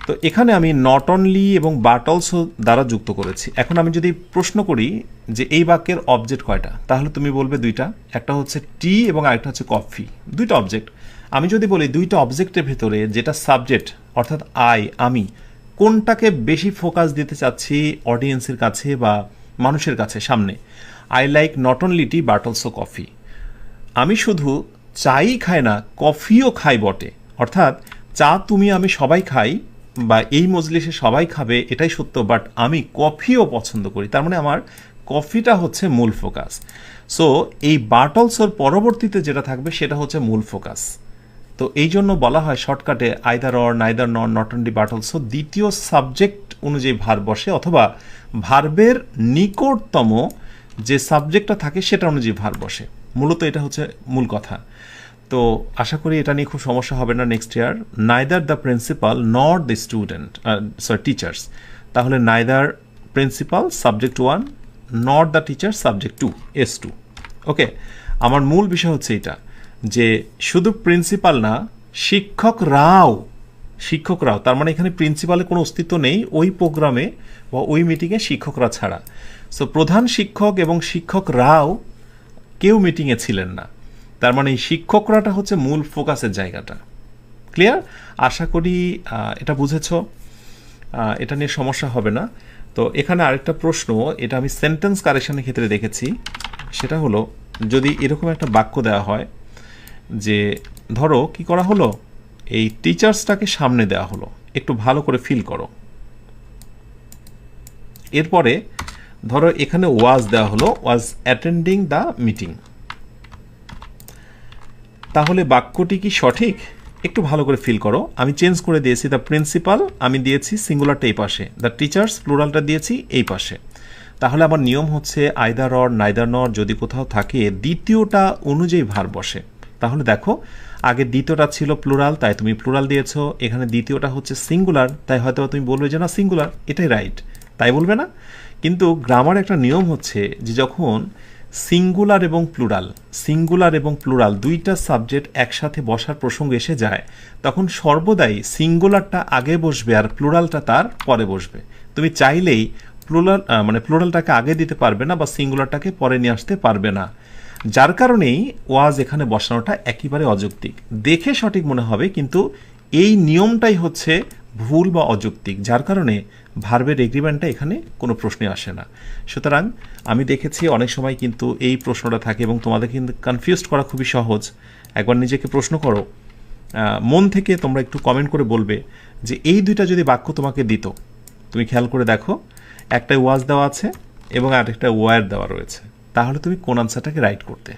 তো এখানে আমি নট অনলি এবং বাট অলসো দ্বারা যুক্ত করেছি। এখন আমি যদি প্রশ্ন করি যে এই বাক্যের অবজেক্ট কয়টা, তাহলে তুমি বলবে দুইটা, একটা হচ্ছে টি এবং আরেকটা হচ্ছে কফি, দুইটা অবজেক্ট। আমি যদি বলি দুইটা অবজেক্টের ভেতরে যেটা সাবজেক্ট অর্থাৎ আমি কোনটাকে বেশি ফোকাস দিতে চাচ্ছি অডিয়েন্সের কাছে বা মানুষের কাছে সামনে, I like not only tea but also coffee. আমি শুধু চাই খাই না, কফিও খাই বটে, অর্থাৎ চা তুমি আমি সবাই খাই বা এই মজলিসে সবাই খাবে এটাই সত্য, বাট আমি কফিও পছন্দ করি। তার মানে আমার কফিটা হচ্ছে মূল ফোকাস। সো এই বাট অলসোর পরবর্তীতে যেটা থাকবে সেটা হচ্ছে মূল ফোকাস। তো এই জন্য বলা হয় শর্টকাটে আইদার অর, নাইদার নর, নট অনলি, বাট অলসো দ্বিতীয় সাবজেক্ট অনুযায়ী ভার্ব বসে, অথবা ভার্বের নিকটতম যে সাবজেক্টটা থাকে সেটা অনুযায়ী ভার্ব বসে। মূলত এটা হচ্ছে মূল কথা। তো আশা করি এটা নিয়ে খুব সমস্যা হবে না next year. Neither the principal not the student, teachers, তাহলে neither principal subject 1, not the teacher subject 2, S2। Okay, আমার মূল বিষয় হচ্ছে এটা যে শুধু প্রিন্সিপাল না, শিক্ষকরাও, তার মানে এখানে প্রিন্সিপালের কোনো অস্তিত্ব নেই ওই প্রোগ্রামে বা ওই মিটিংয়ে শিক্ষকরা ছাড়া। সো প্রধান শিক্ষক এবং শিক্ষকরাও কেউ মিটিংয়ে ছিলেন না, তার মানে এই শিক্ষকরাটা হচ্ছে মূল ফোকাসের জায়গাটা। ক্লিয়ার? আশা করি এটা বুঝেছ, এটা নিয়ে সমস্যা হবে না। তো এখানে আরেকটা প্রশ্ন, এটা আমি সেন্টেন্স কারেকশনের ক্ষেত্রে দেখেছি, সেটা হলো যদি এরকম একটা বাক্য দেওয়া হয় যে ধরো কি করা হলো, এই টিচার্সটাকে সামনে দেওয়া হলো, একটু ভালো করে ফিল করো। এরপরে ধরো এখানে ওয়াজ দেওয়া হলো, ওয়াজ অ্যাটেন্ডিং দ্য মিটিং, তাহলে বাক্যটি কি সঠিক? একটু ভালো করে ফিল করো। আমি চেঞ্জ করে দিয়েছি, দ্য প্রিন্সিপাল আমি দিয়েছি সিঙ্গুলারটা এই পাশে, দ্য টিচার্স প্লুরালটা দিয়েছি এই পাশে। তাহলে আমার নিয়ম হচ্ছে আইদার অর, নাইদার নর যদি কোথাও থাকে দ্বিতীয়টা অনুযায়ী ভার্ব বসে। তাহলে দেখো আগে দ্বিতীয়টা ছিল প্লুরাল, তাই তুমি প্লুরাল দিয়েছো, এখানে দ্বিতীয়টা হচ্ছে সিঙ্গুলার, তাই হয়তো তুমি বলবে যে না সিঙ্গুলার, এটাই রাইট, তাই বলবে না? কিন্তু গ্রামার একটা নিয়ম হচ্ছে যে যখন সিঙ্গুলার এবং প্লুরাল দুইটা সাবজেক্ট একসাথে বসার প্রসঙ্গ এসে যায়, তখন সর্বদাই সিঙ্গুলারটা আগে বসবে আর প্লুরালটা তার পরে বসবে। তুমি চাইলেই প্লুরালটাকে আগে দিতে পারবে না বা সিঙ্গুলারটাকে পরে নিয়ে আসতে পারবে না, যার কারণেই ওয়াজ এখানে বসানোটা একেবারে অযৌক্তিক। দেখে সঠিক মনে হবে কিন্তু এই নিয়মটাই হচ্ছে ভুল বা অযৌক্তিক, যার কারণে ভার্বের এগ্রিমেন্টটা এখানে কোনো প্রশ্নে আসে না। সুতরাং আমি দেখেছি অনেক সময় কিন্তু এই প্রশ্নটা থাকে এবং তোমাদের কিন্তু কনফিউজড করা খুবই সহজ। একবার নিজেকে প্রশ্ন করো, মন থেকে তোমরা একটু কমেন্ট করে বলবে যে এই দুইটা যদি বাক্য তোমাকে দিত, তুমি খেয়াল করে দেখো, একটা ওয়াজ দেওয়া আছে এবং আরেকটা ওয়ার দেওয়া রয়েছে, তাহলে তুমি কোন আনসারটাকে রাইট করতে?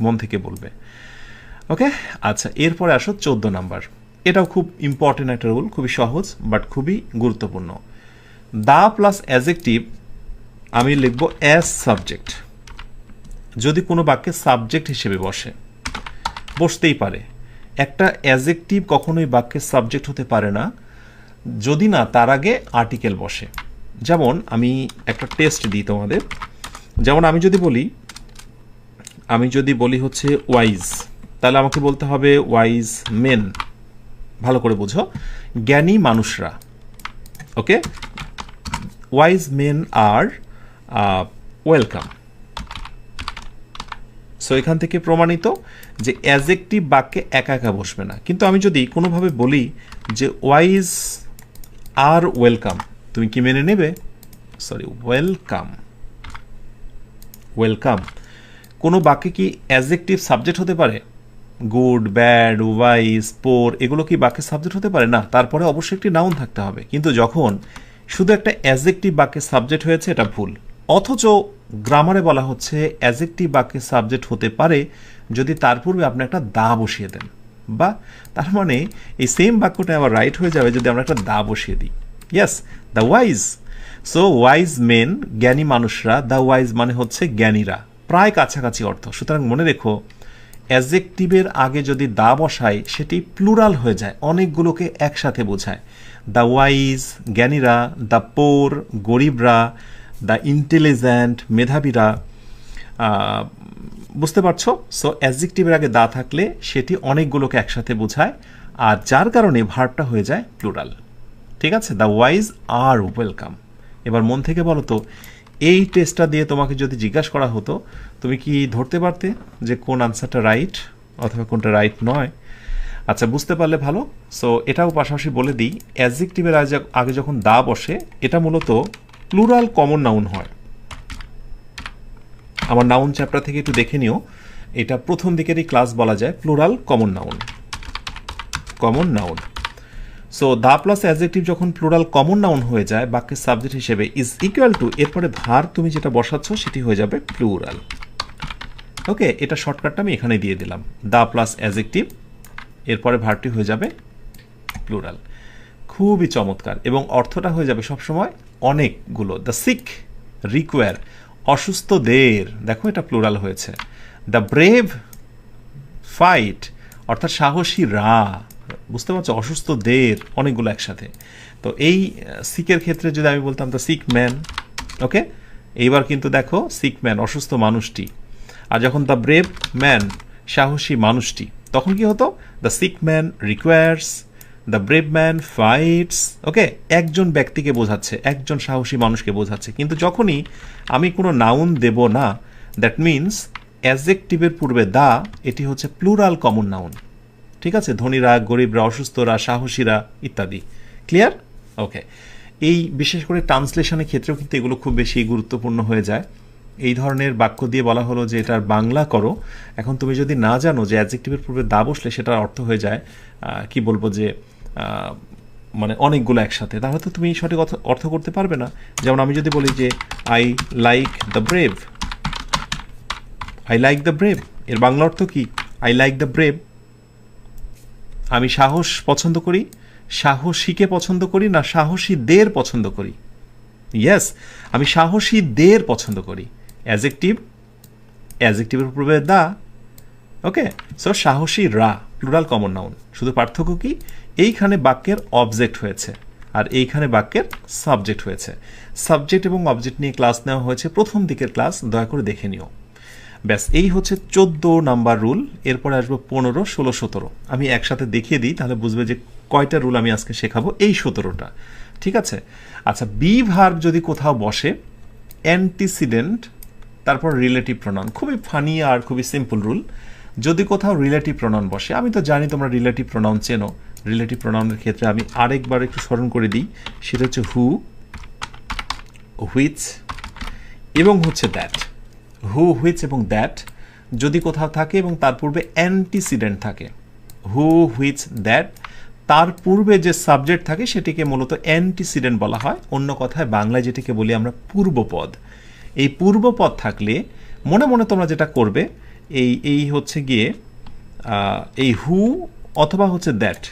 মন থেকে বলবে। ওকে, আচ্ছা, এরপরে আসো 14 নাম্বার। এটাও খুব ইম্পর্টেন্ট একটা রুল, খুবই সহজ বাট খুবই গুরুত্বপূর্ণ। দা প্লাস অ্যাডজেক্টিভ আমি লিখব অ্যাজ সাবজেক্ট। যদি কোনো বাক্যে সাবজেক্ট হিসেবে বসতেই পারে। একটা অ্যাডজেক্টিভ কখনোই বাক্যের সাবজেক্ট হতে পারে না যদি না তার আগে আর্টিকেল বসে। যেমন আমি একটা টেস্ট দিই তোমাদের, যেমন আমি যদি বলি হচ্ছে ওয়াইজ, তাহলে আমাকে বলতে হবে ওয়াইজ মেন। ভালো করে বুঝো, জ্ঞানী মানুষরা। ওকে, ওয়াইজ মেন আর ওয়েলকাম। সো এখান থেকে প্রমাণিত যে অ্যাজেক্টিভ বাক্যে একা একা বসবে না। কিন্তু আমি যদি কোনোভাবে বলি যে ওয়াইজ আর ওয়েলকাম, তুমি কি মেনে নেবে? Sorry, welcome, welcome. কোনো বাক্যে কি অ্যাজেক্টিভ সাবজেক্ট হতে পারে? গুড, ব্যাড, ওয়াইজ, পোর, এগুলো কি বাক্যের সাবজেক্ট হতে পারে না? তারপরে অবশ্যই একটি নাউন থাকতে হবে। কিন্তু যখন শুধু একটা অ্যাজেক্টিভ বাক্যের সাবজেক্ট হয়েছে, এটা ভুল। অথচ গ্রামারে বলা হচ্ছে অ্যাজেক্টিভ বাক্যের সাবজেক্ট হতে পারে যদি তার পূর্বে আপনি একটা দা বসিয়ে দেন, বা তার মানে এই সেম বাক্যটা আবার রাইট হয়ে যাবে যদি আমরা একটা দা বসিয়ে দিই। Yes, the wise. So wise men, জ্ঞানী মানুষরা, দ্য ওয়াইজ মানে হচ্ছে জ্ঞানীরা, প্রায় কাছাকাছি অর্থ। সুতরাং মনে রেখো, অ্যাজেক্টিভের আগে যদি দা বসাই সেটি প্লুরাল হয়ে যায়, অনেকগুলোকে একসাথে বোঝায়। দ্য ওয়াইজ, জ্ঞানীরা, দ্য পোর, গরিবরা, দ্য ইন্টেলিজেন্ট, মেধাবীরা। বুঝতে পারছো? সো অ্যাডজেক্টিভের আগে দা থাকলে সেটি অনেকগুলোকে একসাথে বোঝায়, আর যার কারণে ভার্বটা হয়ে যায় প্লুরাল। ঠিক আছে, দ্য ওয়াইজ আর ওয়েলকাম। এবার মন থেকে বলো তো, এই টেস্টটা দিয়ে তোমাকে যদি জিজ্ঞাসা করা হতো, তুমি কি ধরতে পারতে যে কোন আনসারটা রাইট অথবা কোনটা রাইট নয়? আচ্ছা, বুঝতে পারলে ভালো। সো এটাও পাশাপাশি বলে দিই, অ্যাডজেক্টিভের আগে যখন দা বসে, এটা মূলত প্লুরাল কমন নাউন হয়। আমার নাউন চ্যাপ্টার থেকে একটু দেখে নিও, এটা প্রথম দিকেরই ক্লাস বলা যায় plural common noun, common noun. So the plus adjective যখন প্লুরাল কমন নাউন হয়ে যায় বাক্যের সাবজেক্ট হিসেবে, ইজ ইকুয়াল টু, এরপরে ভার তুমি যেটা বসাচ্ছ সেটি হয়ে যাবে প্লুরাল। ওকে, এটা শর্টকাটটা আমি এখানে দিয়ে দিলাম। দা প্লাস অ্যাডজেক্টিভ, এরপরে ভারটি হয়ে যাবে প্লুরাল। খুবই চমৎকার, এবং অর্থটা হয়ে যাবে সবসময় অনেকগুলো। দ্য সিক রিকোয়ার, অসুস্থদের, দেখো এটা প্লুরাল হয়েছে। দ্য ব্রেভ ফাইট, অর্থাৎ সাহসীরা। বুঝতে পারছো, অসুস্থদের অনেকগুলো একসাথে। তো এই সিকের ক্ষেত্রে যদি আমি বলতাম দ্য সিক ম্যান, ওকে, এইবার কিন্তু দেখো সিক ম্যান অসুস্থ মানুষটি, আর যখন দ্য ব্রেভ ম্যান সাহসী মানুষটি, তখন কি হতো? The sick man requires, the brave man fights. Okay, একজন ব্যক্তিকে বোঝাচ্ছে, একজন সাহসী মানুষকে বোঝাচ্ছে। কিন্তু যখনই আমি কোনো নাউন দেব না, দ্যাট মিনস অ্যাডজেক্টিভের পূর্বে দা, এটি হচ্ছে প্লুরাল কমন নাউন। ঠিক আছে, ধনীরা, গরিবরা, অসুস্থরা, সাহসীরা ইত্যাদি। ক্লিয়ার? ওকে, এই বিশেষ করে ট্রান্সলেশনের ক্ষেত্রেও কিন্তু এগুলো খুব বেশি গুরুত্বপূর্ণ হয়ে যায়। এই ধরনের বাক্য দিয়ে বলা হলো যে এটার বাংলা করো। এখন তুমি যদি না জানো যে অ্যাডজেক্টিভের পূর্বে দা বসলে সেটার অর্থ হয়ে যায় কি বলবো, যে মানে অনেকগুলো একসাথে, তাহলে তো তুমি সঠিক অর্থ করতে পারবে না। যেমন আমি যদি বলি যে I like the brave, I like the brave, এর বাংলা অর্থ কি? আই লাইক দ্য ব্রেভ, আমি সাহস পছন্দ করি, সাহসীকে পছন্দ করি না সাহসীদের পছন্দ করি? ইয়েস, আমি সাহসীদের পছন্দ করি। অ্যাডজেক্টিভ, অ্যাডজেক্টিভের পূর্বে দা। ওকে, সো সাহসীরা প্লুরাল কমন নাউন। শুধু পার্থক্য কি? এইখানে বাক্যের অবজেক্ট হয়েছে আর এইখানে বাক্যের সাবজেক্ট হয়েছে। সাবজেক্ট এবং অবজেক্ট নিয়ে ক্লাস নেওয়া হয়েছে প্রথম দিকের ক্লাস, দয়া করে দেখে নিও। ব্যাস, এই হচ্ছে 14 নাম্বার রুল। এরপরে আসবো 15, 16, 17। আমি একসাথে দেখিয়ে দিই, তাহলে বুঝবে যে কয়টা রুল আমি আজকে শেখাবো। এই 17টা, ঠিক আছে? আচ্ছা, বি ভার্ব যদি কোথাও বসে, অ্যান্টিসিডেন্ট, তারপর রিলেটিভ প্রনাউন। খুবই ফানি আর খুবই সিম্পল রুল। যদি কোথাও রিলেটিভ প্রনাউন বসে, আমি তো জানি তোমরা রিলেটিভ প্রনাউন চেনো। রিলেটিভ প্রনাউনের ক্ষেত্রে আমি আরেকবার একটু স্মরণ করে দিই, সেটা হচ্ছে হু, হুইচ এবং হচ্ছে দ্যাট। হু, হুইচ এবং দ্যাট যদি কোথাও থাকে এবং তার পূর্বে অ্যান্টিসিডেন্ট থাকে, হু, হুইচ, দ্যাট, তার পূর্বে যে সাবজেক্ট থাকে সেটিকে মূলত অ্যান্টিসিডেন্ট বলা হয়। অন্য কথায় বাংলায় যেটিকে বলি আমরা পূর্বপদ। এই পূর্বপদ থাকলে মনে মনে তোমরা যেটা করবে, এই হচ্ছে গিয়ে এই হু অথবা হচ্ছে দ্যাট,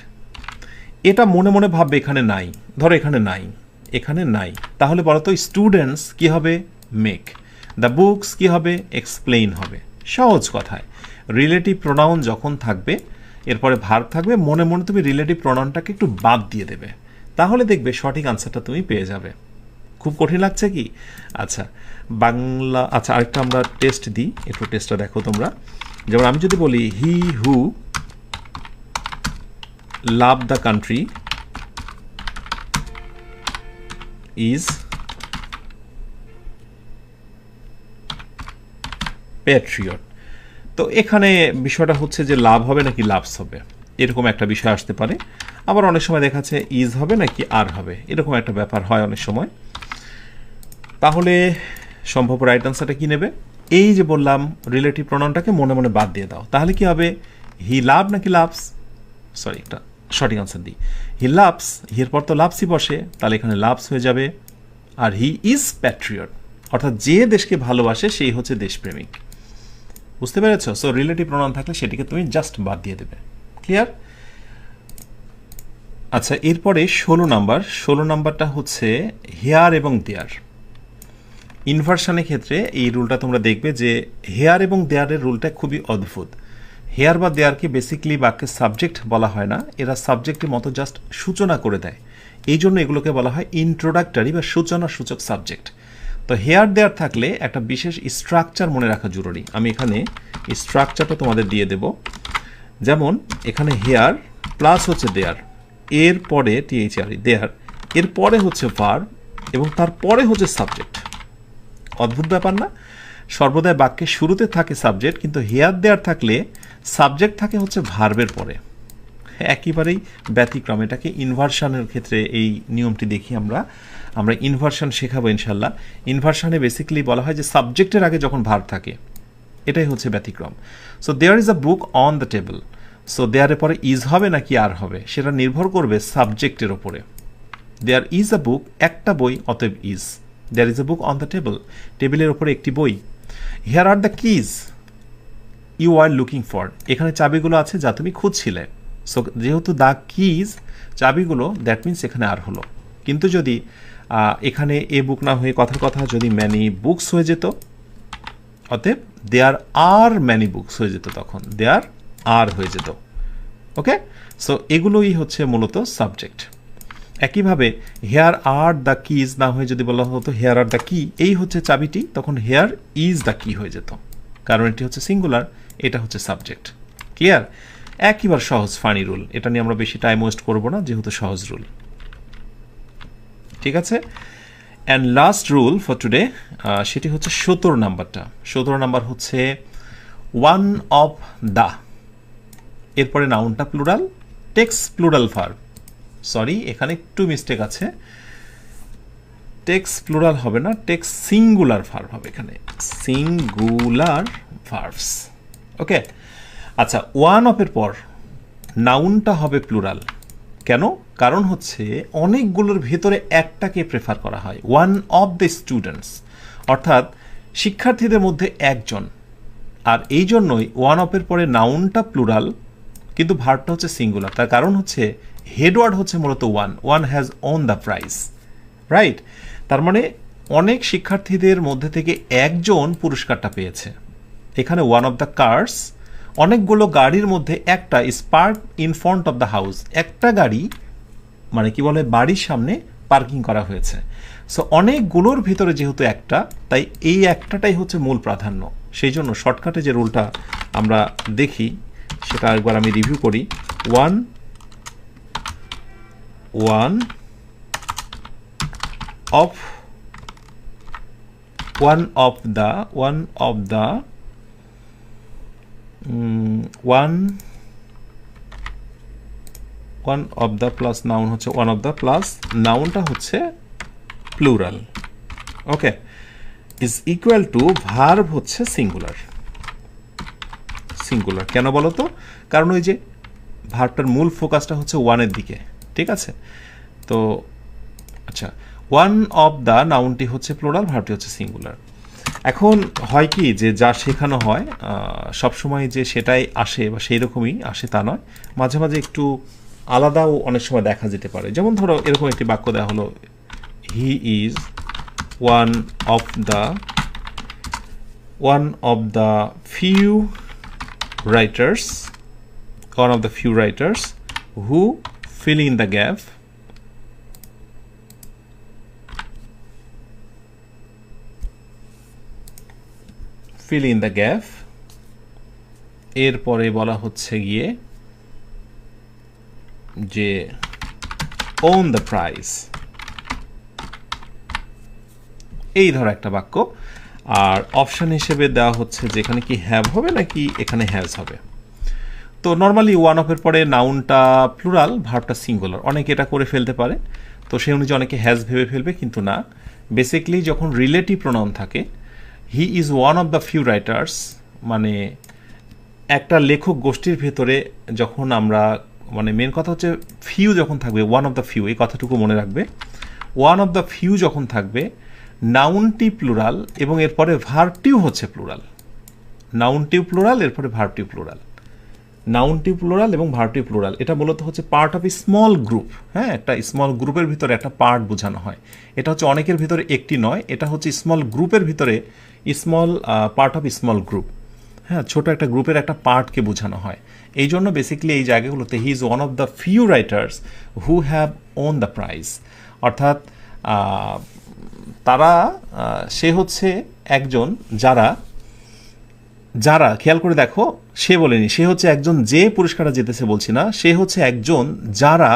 এটা মনে মনে ভাববে এখানে নাই। ধরো এখানে নাই, এখানে নাই, তাহলে বলো তো স্টুডেন্টস কি হবে? মেক। দ্য বুকস কি হবে? এক্সপ্লেইন হবে। সহজ কথায় রিলেটিভ প্রোনাউন যখন থাকবে, এরপরে ভার্ব থাকবে, মনে মনে তুমি রিলেটিভ প্রোনাউনটাকে একটু বাদ দিয়ে দেবে, তাহলে দেখবে সঠিক আনসারটা তুমি পেয়ে যাবে। খুব কঠিন লাগছে কি? আচ্ছা, বাংলা, আচ্ছা আরেকটা আমরা টেস্ট দিই, একটু টেস্টটা দেখো তোমরা। যেমন আমি যদি বলি he who love the country is patriot. তো এখানে বিষয়টা হচ্ছে যে লাভ হবে নাকি লাভস হবে, এরকম একটা বিষয় আসতে পারে। আবার অনেক সময় দেখাচ্ছে ইজ হবে নাকি আর হবে, এরকম একটা ব্যাপার হয় অনেক সময়। তাহলে সম্ভাব্য রাইট আনসারটা কি নেবে? এই যে বললাম রিলেটিভ প্রোনাউনটাকে মনে মনে বাদ দিয়ে দাও, তাহলে কি হবে? হি লাভ নাকি লাভস? সরি, একটা সঠিক আনসার দিই। হি লাভস, হির পর তো লাভসই বসে, তাহলে এখানে লাভস হয়ে যাবে। আর হি ইজ প্যাট্রিয়ট, অর্থাৎ যে দেশকে ভালোবাসে সেই হচ্ছে দেশপ্রেমিক। বুঝতে পেরেছ? সো রিলেটিভ প্রোনাউন থাকলে সেটিকে তুমি জাস্ট বাদ দিয়ে দেবে। ক্লিয়ার? আচ্ছা, এরপরে 16 নাম্বারটা হচ্ছে হেয়ার এবং দেয়ার। ইনভার্সনের ক্ষেত্রে এই রুলটা তোমরা দেখবে যে হেয়ার এবং দেয়ারের রুলটা খুবই অদ্ভুত। হেয়ার বা দেয়ারকে বেসিক্যালি বাক্যের সাবজেক্ট বলা হয় না, এরা সাবজেক্টের মতো জাস্ট সূচনা করে দেয়। এই জন্য এগুলোকে বলা হয় ইন্ট্রোডাক্টরি বা সূচনা সূচক সাবজেক্ট। তো হেয়ার দেয়ার থাকলে একটা বিশেষ স্ট্রাকচার মনে রাখা জরুরি। আমি এখানে স্ট্রাকচারটা তোমাদের দিয়ে দেব। যেমন এখানে হেয়ার প্লাস হচ্ছে দেয়ার, এর পরে টিএইচআর দেয়ার, এর পরে হচ্ছে ভার্ব এবং তারপরে হচ্ছে সাবজেক্ট। অদ্ভুত ব্যাপার না? সর্বদাই বাক্যের শুরুতে থাকে সাবজেক্ট, কিন্তু হেয়ার দেয়ার থাকলে সাবজেক্ট থাকে হচ্ছে ভার্বের পরে। একেবারেই ব্যতিক্রম। এটাকে ইনভার্সনের ক্ষেত্রে এই নিয়মটি দেখি আমরা ইনভার্সন শেখাবো ইনশাল্লাহ। ইনভার্সনে বেসিক্যালি বলা হয় যে সাবজেক্টের আগে যখন ভার্ব থাকে, এটাই হচ্ছে ব্যতিক্রম। So there is a book on the table. So দেয়ারের পরে ইজ হবে নাকি আর হবে, সেটা নির্ভর করবে সাবজেক্টের ওপরে। দেয়ার ইজ আ বুক, একটা বই, অতএব is. There is a book on the table, টেবিলের ওপরে একটি বই। Here are the keys you are looking for, এখানে চাবিগুলো আছে যা তুমি খুঁজছিলে। সো যেহেতু দ্য কিজ চাবিগুলো, দ্যাট মিনস এখানে আর হলো। কিন্তু যদি এখানে এ বুক না হয়ে কথার কথা যদি ম্যানি বুকস হয়ে যেত, অতএব দেয়ার আর ম্যানি বুকস হয়ে যেত, তখন দেয়ার আর হয়ে যেত। ওকে, সো এগুলোই হচ্ছে মূলত সাবজেক্ট। একইভাবে হেয়ার আর দ্য কিজ না হয়ে যদি বলা হতো হেয়ার আর দ্য কি, এই হচ্ছে চাবিটি, তখন হেয়ার ইজ দ্য কি হয়ে যেত, কারণ এটি হচ্ছে সিঙ্গুলার, এটা হচ্ছে সাবজেক্ট। ক্লিয়ার? একইবার সহজ ফানি রুল, এটা নিয়ে আমরা বেশি টাইম ওয়েস্ট করবো না, যেহেতু সহজ রুল। ঠিক আছে? And last rule for today, সেটি হচ্ছে 17 নাম্বারটা। 17 নাম্বার হচ্ছে ওয়ান অফ দ্য, এরপরে নাউনটা plural, takes plural verb. Sorry, এখানে একটু মিস্টেক আছে, টেক্স প্লুরাল হবে না, টেক্স সিঙ্গুলার ভার্ব হবে এখানে, সিঙ্গুলার ভার্বস। ওকে, আচ্ছা, ওয়ান অফের পর নাউনটা হবে প্লুরাল। কেন? কারণ হচ্ছে অনেকগুলোর ভেতরে একটাকে প্রেফার করা হয়, ওয়ান অফ দ্য স্টুডেন্টস, অর্থাৎ শিক্ষার্থীদের মধ্যে একজন। আর এই জন্যই ওয়ান অফের পরে নাউনটা প্লুরাল, কিন্তু ভার্বটা হচ্ছে সিঙ্গুলার। তার কারণ হচ্ছে হেডওয়ার্ড হচ্ছে মূলত one, one has won the prize, right? তার মানে অনেক শিক্ষার্থীদের মধ্যে থেকে একজন পুরস্কারটা পেয়েছে। এখানে ওয়ান অফ দ্য কার্স, অনেকগুলো গাড়ির মধ্যে একটা, is park in front of the house, একটা গাড়ি মানে কি বলে বাড়ির সামনে পার্কিং করা হয়েছে। সো অনেকগুলোর ভিতরে যেহেতু একটা, তাই এই একটাটাই হচ্ছে মূল প্রাধান্য। সেই জন্য শর্টকাটে যে রুলটা আমরা দেখি সেটা একবার আমি রিভিউ করি। One of the plus noun হচ্ছে ওয়ান অফ দ্য প্লাস নাউনটা হচ্ছে plural. Okay, is equal to verb হচ্ছে সিঙ্গুলার। কেন বলো তো? কারণ ওই যে ভার্বটার মূল ফোকাসটা হচ্ছে ওয়ানের দিকে। ঠিক আছে? তো আচ্ছা, ওয়ান অফ দ্য নাউনটি হচ্ছে প্লুরাল, ভার্বটি হচ্ছে সিঙ্গুলার। এখন হয় কি যে যা শেখানো হয় সবসময় যে সেটাই আসে বা সেই রকমই আসে তা নয়, মাঝে মাঝে একটু আলাদাও অনেক সময় দেখা যেতে পারে। যেমন ধরো এরকম একটি বাক্য দেওয়া হলো, he is one of the few writers who fill in the gap এরপরে বলা হচ্ছে গিয়ে যে own the prize, এই ধরো একটা বাক্য, আর অপশান হিসেবে দেওয়া হচ্ছে যে এখানে কি হ্যাভ হবে নাকি এখানে হ্যাজ হবে। তো নর্মালি ওয়ান অফের পরে নাউনটা প্লুরাল, ভার্বটা সিঙ্গুলার, অনেকে এটা করে ফেলতে পারে। তো সেই অনুযায়ী অনেকে হ্যাজ ভেবে ফেলবে, কিন্তু না। বেসিক্যালি যখন রিলেটিভ প্রোনাউন থাকে, he is one of the few writers, মানে একটা লেখক গোষ্ঠীর ভেতরে যখন আমরা, মানে মেন কথা হচ্ছে ফিউ যখন থাকবে, ওয়ান অফ দ্য ফিউ, এই কথাটুকু মনে রাখবে। ওয়ান অফ দ্য ফিউ যখন থাকবে, নাউনটি প্লুরাল এবং এরপরে ভার্বটিও হচ্ছে প্লুরাল। নাউনটিও প্লুরাল, এরপরে ভার্বটিও প্লুরাল। নাউনটি প্লুরাল এবং ভার্বটি প্লুরাল, এটা মূলত হচ্ছে part of a small group. হ্যাঁ, একটা স্মল গ্রুপের ভিতরে একটা পার্ট বোঝানো হয়। এটা হচ্ছে অনেকের ভিতরে একটি নয়, এটা হচ্ছে স্মল গ্রুপের ভিতরে small part of small group. হ্যাঁ, ছোট একটা গ্রুপের একটা পার্টকে বোঝানো হয়। এই জন্য বেসিক্যালি এই জায়গাগুলোতে he is one of the few writers who have won the prize, অর্থাৎ তারা, সে হচ্ছে একজন যারা, যারা, খেয়াল করে দেখো, সে বলেনি, সে হচ্ছে একজন যে পুরস্কারটা জিতেছে বলছি না, সে হচ্ছে একজন যারা,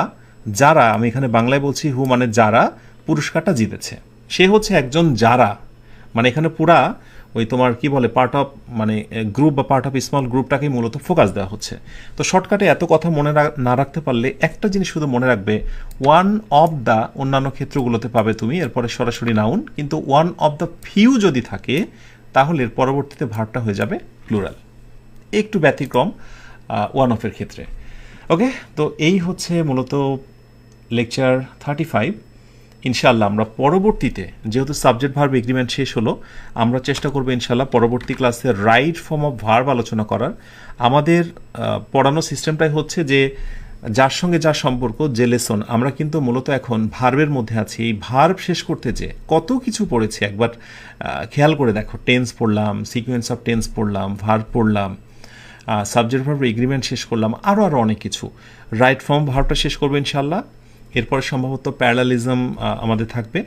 যারা, আমি এখানে বাংলায় বলছি হু মানে যারা পুরস্কারটা জিতেছে, সে হচ্ছে একজন যারা, মানে এখানে পুরা ওই তোমার কি বলে পার্ট অফ, মানে গ্রুপ বা পার্ট অফ স্মল গ্রুপটাকেই মূলত ফোকাস দেওয়া হচ্ছে। তো শর্টকাটে এত কথা মনে না রাখতে পারলে একটা জিনিস শুধু মনে রাখবে, ওয়ান অফ দ্য অন্যান্য ক্ষেত্রগুলোতে পাবে তুমি, এরপরে সরাসরি নাউন, কিন্তু ওয়ান অফ দ্য ফিউ যদি থাকে তাহলে এর পরবর্তীতে ভার্বটা হয়ে যাবে প্লুরাল, একটু ব্যতিক্রম ওয়ান অফের ক্ষেত্রে। ওকে, তো এই হচ্ছে মূলত লেকচার 35। ইনশাল্লাহ আমরা পরবর্তীতে, যেহেতু সাবজেক্ট ভার্ব এগ্রিমেন্ট শেষ হলো, আমরা চেষ্টা করবো ইনশাল্লাহ পরবর্তী ক্লাসে রাইট ফর্ম অফ ভার্ব আলোচনা করার। আমাদের পড়ানো সিস্টেমটাই হচ্ছে যে যার সঙ্গে যার সম্পর্ক, যে লেসন, আমরা কিন্তু মূলত এখন ভার্বের মধ্যে আছি। এই ভার্ব শেষ করতে যে কত কিছু পড়েছি একবার খেয়াল করে দেখো, টেন্স পড়লাম, সিকোয়েন্স অফ টেন্স পড়লাম, ভার্ব পড়লাম, সাবজেক্ট ভার্ব এগ্রিমেন্ট শেষ করলাম, আরও অনেক কিছু। রাইট ফর্ম ভার্বটা শেষ করবো ইনশাল্লাহ, এরপরে সম্ভবত প্যারালালিজম আমাদের থাকবে।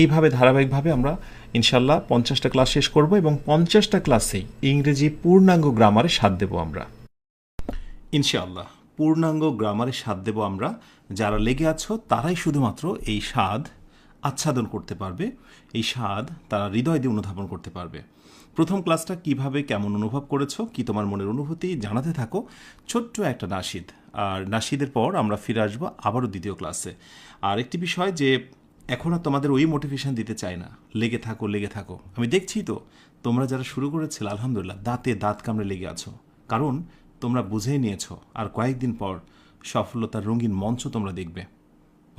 এইভাবে ধারাবাহিকভাবে আমরা ইনশাল্লাহ 50টা ক্লাস শেষ করব এবং 50টা ক্লাসেই ইংরেজি পূর্ণাঙ্গ গ্রামারে স্বাদ দেব আমরা ইনশাআল্লাহ। পূর্ণাঙ্গ গ্রামারে স্বাদ দেব আমরা। যারা লেগে আছো তারাই শুধুমাত্র এই স্বাদ আচ্ছাদন করতে পারবে, এই স্বাদ তারা হৃদয় দিয়ে অনুধাবন করতে পারবে। প্রথম ক্লাসটা কিভাবে কেমন অনুভব করেছো, কি তোমার মনের অনুভূতি জানাতে থাকো। ছোট্ট একটা নাশিদ, আর নাশিদের পর আমরা ফিরে আসবো আবারও দ্বিতীয় ক্লাসে। আর একটি বিষয় যে এখন আর তোমাদের ওই মোটিভেশন দিতে চাই না, লেগে থাকো লেগে থাকো। আমি দেখছি তো তোমরা যারা শুরু করেছিলে আলহামদুলিল্লাহ দাঁতে দাঁত কামড়ে লেগে আছো, কারণ তোমরা বুঝেই নিয়েছো আর কয়েকদিন পর সফলতার রঙিন মঞ্চ তোমরা দেখবে।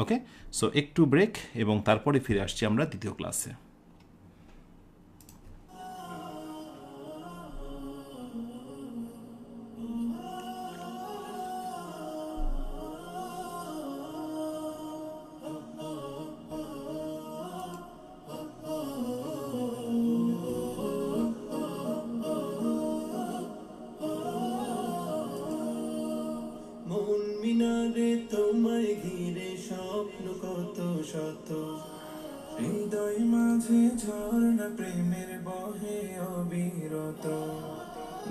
ওকে, সো একটু ব্রেক এবং তারপরে ফিরে আসছি আমরা দ্বিতীয় ক্লাসে। মন মিনারে তোমায় ঘিরে স্বপ্ন কত শত, হৃদয় মাঝে ঝর্ণা প্রেমের বহে অবিরত।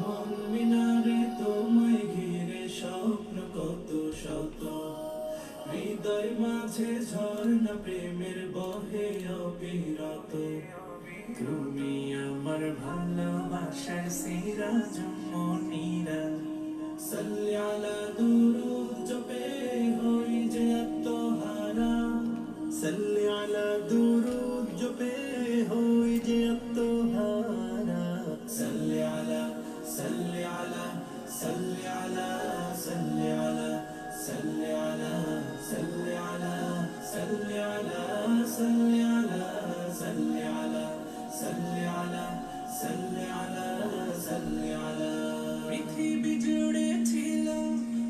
মন মিনারে তোমায় ঘিরে স্বপ্ন কত শত, হৃদয় মাঝে ঝর্ণা প্রেমের বহে অবিরত। তুমি আমার ভালোবাসার সিরাজ মনিরা, সাল্লি আলা দুরুদ জপে হই যে আত্মহারা, সাল্লি আলা দুরুদ জপে হই যে আত্মহারা। সাল্লি আলা সাল্লি আলা সাল্লি আলা সাল্লি আলা সাল্লি আলা সাল্লি আলা সাল্লি আলা সাল্লি আলা সাল্লি আলা সাল্লি আলা সাল্লি আলা সাল্লি আলা। পৃথিবী জুড়ে ছিল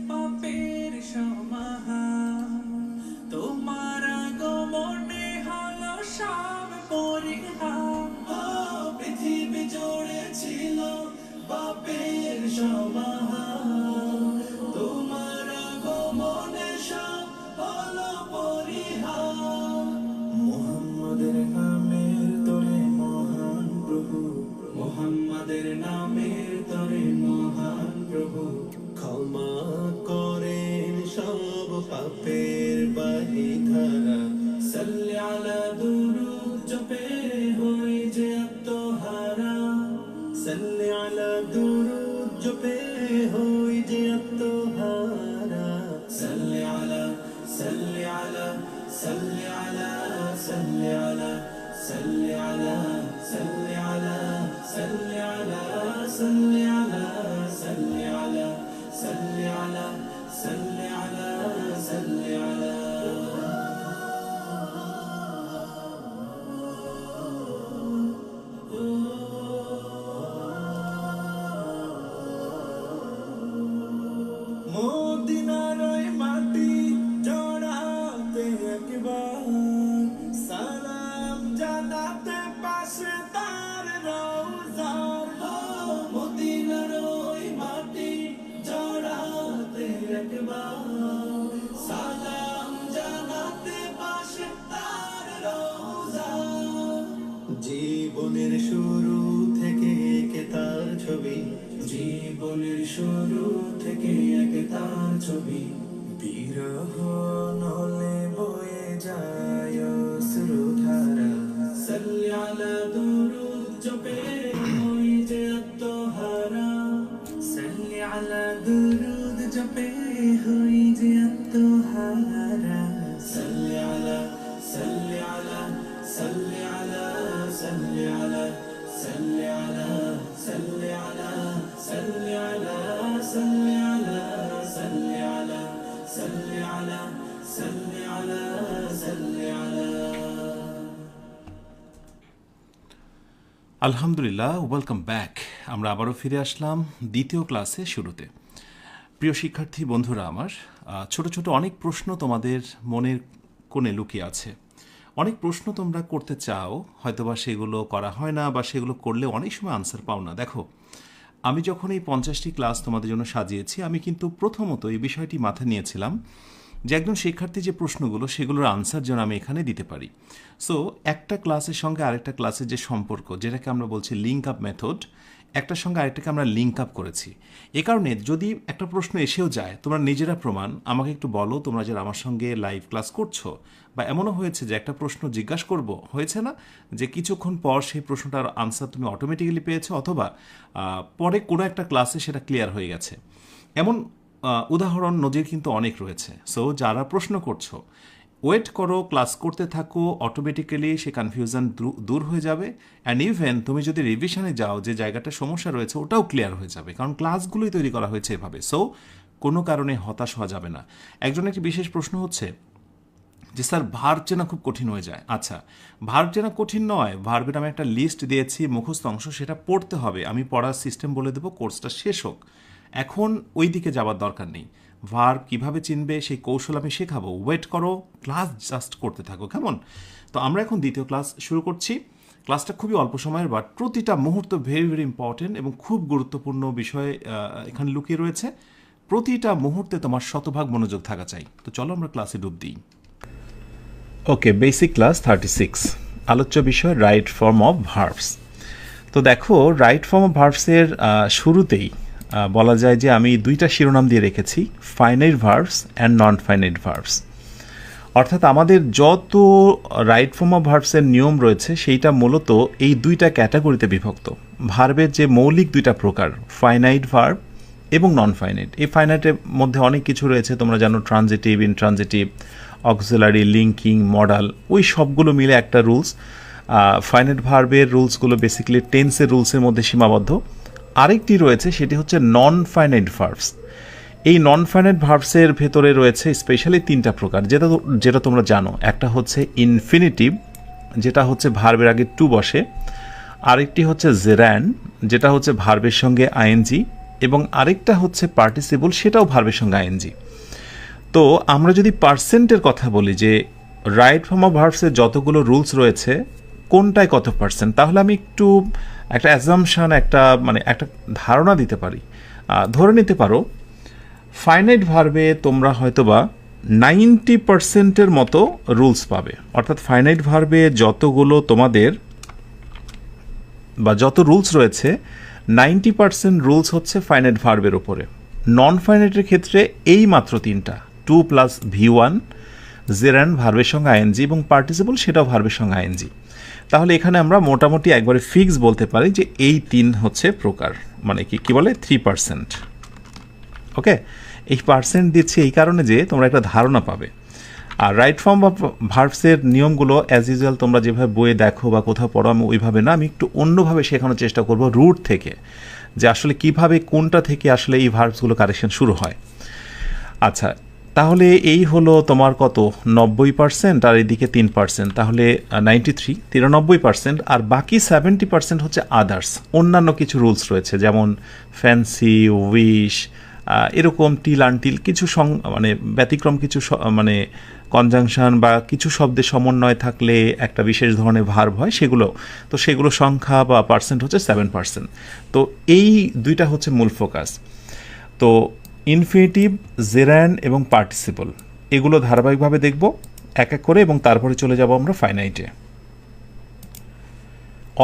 পাপের সমাহার, তোমার আগমনে হলো সব পরিহার। পৃথিবী জুড়ে ছিল পাপের সমাহার, তোমার আগমনে সব হলো পরিহার। মুহাম্মাদের নামের তরে মহান প্রভু, মুহাম্মাদের নামের তরে মহান প্রভু, ক্ষমা করেন সব পাপের বাহিধারা। সাল্লি আলা দুরুদ জপে জানাতে পাশে তার রওজার মদিনার ওই মাটি জড়াতে একবার সালাম জানাতে পাশে তার রওজার জীবনের শুরু থেকে একে তার ছবি জীবনের শুরু থেকে একে তার ছবি বিরহ নলে বয়ে যায় অশ্রুধারা সাল্লি আলা দুরুদ জপে হই যে আত্মহারা সাল্লি আলা দুরুদ জপে হই যে আত্মহারা সাল্লি আলা সাল্লি আলা সাল্লি আলা সাল্লি আলা সাল্লি আলা সাল্লি আলা সাল্লি আলা সাল্লি আলা সাল্লি আলা সাল্লি আলা সাল্লি আলা সাল্লি আলা আলহামদুলিল্লাহ, ওয়েলকাম ব্যাক। আমরা আবারও ফিরে আসলাম দ্বিতীয় ক্লাসে শুরুতে। প্রিয় শিক্ষার্থী বন্ধুরা আমার, ছোট ছোট অনেক প্রশ্ন তোমাদের মনের কোণে লুকিয়ে আছে। অনেক প্রশ্ন তোমরা করতে চাও, হয়তোবা সেগুলো করা হয় না, বা সেগুলো করলে অনেক সময় আনসার পাও না। দেখো, আমি যখন এই 50টি ক্লাস তোমাদের জন্য সাজিয়েছি, আমি কিন্তু প্রথমত এই বিষয়টি মাথায় নিয়েছিলাম যে একজন শিক্ষার্থী যে প্রশ্নগুলো, সেগুলোর আনসার যেন আমি এখানে দিতে পারি। সো একটা ক্লাসের সঙ্গে আরেকটা ক্লাসের যে সম্পর্ক, যেটাকে আমরা বলছি লিঙ্ক আপ মেথড, একটার সঙ্গে আরেকটাকে আমরা লিঙ্ক আপ করেছি। এ কারণে যদি একটা প্রশ্ন এসেও যায়, তোমরা নিজেরা প্রমাণ আমাকে একটু বলো, তোমরা যারা আমার সঙ্গে লাইভ ক্লাস করছো, বা এমনও হয়েছে যে একটা প্রশ্ন জিজ্ঞাসা করব, হয়েছে না যে কিছুক্ষণ পর সেই প্রশ্নটার আনসার তুমি অটোমেটিক্যালি পেয়েছো, অথবা পরে কোনো একটা ক্লাসে সেটা ক্লিয়ার হয়ে গেছে। এমন উদাহরণ নজির কিন্তু অনেক রয়েছে। সো যারা প্রশ্ন করছো, ওয়েট করো, ক্লাস করতে থাকো, অটোমেটিক্যালি সে কনফিউশন দূর হয়ে যাবে। অ্যান্ড ইভেন তুমি যদি রিভিশনে যাও, যে জায়গাটা সমস্যা রয়েছে ওটাও ক্লিয়ার হয়ে যাবে, কারণ ক্লাসগুলোই তৈরি করা হয়েছে এভাবে। সো কোনো কারণে হতাশ হওয়া যাবে না। একজন একটি বিশেষ প্রশ্ন হচ্ছে যে স্যার, ভার্ব চেনা খুব কঠিন হয়ে যায়। আচ্ছা, ভার্ব চেনা কঠিন নয়, ভার্বের আমি একটা লিস্ট দিয়েছি, মুখস্থ অংশ, সেটা পড়তে হবে। আমি পড়ার সিস্টেম বলে দেবো, কোর্সটা শেষ হোক। এখন ওই দিকে যাওয়ার দরকার নেই। ভার্ব কিভাবে চিনবে সেই কৌশল আমি শেখাবো। ওয়েট করো, ক্লাস জাস্ট করতে থাকো, কেমন? তো আমরা এখন দ্বিতীয় ক্লাস শুরু করছি। ক্লাসটা খুবই অল্প সময়ের, বাট প্রতিটা মুহূর্ত ভেরি ভেরি ইম্পর্টেন্ট এবং খুব গুরুত্বপূর্ণ বিষয় এখানে লুকিয়ে রয়েছে। প্রতিটা মুহূর্তে তোমার শতভাগ মনোযোগ থাকা চাই। তো চলো আমরা ক্লাসে ডুব দিই। ওকে, বেসিক ক্লাস 36, আলোচ্য বিষয় রাইট ফর্ম অফ ভার্বস। তো দেখো, রাইট ফর্ম অফ ভার্বসের শুরুতেই বলা যায় যে আমি দুইটা শিরোনাম দিয়ে রেখেছি, finite verbs and non finite verbs. অর্থাৎ আমাদের যত রাইট ফর্ম অফ ভার্বসের নিয়ম রয়েছে, সেইটা মূলত এই দুইটা ক্যাটাগরিতে বিভক্ত। ভার্বের যে মৌলিক দুইটা প্রকার, ফাইনাইট ভার্ব এবং নন ফাইনাইট। এই ফাইনাইটের মধ্যে অনেক কিছু রয়েছে, তোমরা জানো, transitive, intransitive, auxiliary, linking, modal, ওই সবগুলো মিলে একটা রুলস। ফাইনাইট ভার্বের রুলসগুলো বেসিক্যালি টেন্সের রুলসের মধ্যে সীমাবদ্ধ। আরেকটি রয়েছে, সেটি হচ্ছে নন ফাইনাইট ভার্বস। এই নন ফাইনাইট ভার্বসের ভেতরে রয়েছে স্পেশালি তিনটা প্রকার, যেটা তোমরা জানো। একটা হচ্ছে ইনফিনিটিভ, যেটা হচ্ছে ভার্বের আগে টু বসে। আরেকটি হচ্ছে জেরান, যেটা হচ্ছে ভার্বের সঙ্গে আইএনজি, এবং আরেকটা হচ্ছে পার্টিসিপল, সেটাও ভার্বের সঙ্গে আইএনজি। তো আমরা যদি পার্সেন্টের কথা বলি, যে রাইট ফর্ম অফ ভার্বসের যতগুলো রুলস রয়েছে কোনটায় কত পার্সেন্ট, তাহলে আমি একটু একটা অ্যাজাম্পশন, একটা ধারণা দিতে পারি। ধরে নিতে পারো ফাইনাইট ভার্বে তোমরা হয়তোবা 90% মতো রুলস পাবে। অর্থাৎ ফাইনাইট ভার্বে যতগুলো তোমাদের বা যত রুলস রয়েছে, 90% রুলস হচ্ছে ফাইনাইট ভার্বের ওপরে। নন ফাইনাইটের ক্ষেত্রে এই মাত্র তিনটা, টু প্লাস V1, জেরান ভার্বের সঙ্গে আইএনজি, এবং পার্টিসিপল, সেটাও ভার্বের সঙ্গে আইএনজি। তাহলে এখানে আমরা মোটামুটি একবারে ফিক্স বলতে পারি যে এই তিন হচ্ছে প্রকার, মানে কি বলে 3%। ওকে, এই পার্সেন্ট দিচ্ছি এই কারণে যে তোমরা একটা ধারণা পাবে। আর রাইট ফর্ম অফ ভার্বসের নিয়মগুলো অ্যাজ ইউজুয়াল তোমরা যেভাবে বইয়ে দেখো বা কোথাও পড়ো, আমি ওইভাবে না, আমি একটু অন্যভাবে শেখানোর চেষ্টা করব, রুট থেকে, যে আসলে কিভাবে কোনটা থেকে আসলে এই ভার্বসগুলো কারেকশন শুরু হয়। আচ্ছা, তাহলে এই হলো তোমার কত, 90%, আর এদিকে 3%, তাহলে 93%, আর বাকি 70% হচ্ছে আদার্স, অন্যান্য কিছু রুলস রয়েছে, যেমন ফ্যান্সি, উইশ, এরকম টিল আনটিল কিছু মানে ব্যতিক্রম কিছু মানে কনজাংশন বা কিছু শব্দের সমন্বয় থাকলে একটা বিশেষ ধরনের ভার্ব হয় সেগুলো, তো সেগুলো সংখ্যা বা পার্সেন্ট হচ্ছে 7%। তো এই দুইটা হচ্ছে মূল ফোকাস। তো ইনফিনিটিভ, জেরান্ড এবং পার্টিসিপল এগুলো ধারাবাহিকভাবে দেখব এক এক করে, এবং তারপরে চলে যাব আমরা ফাইনাইটে।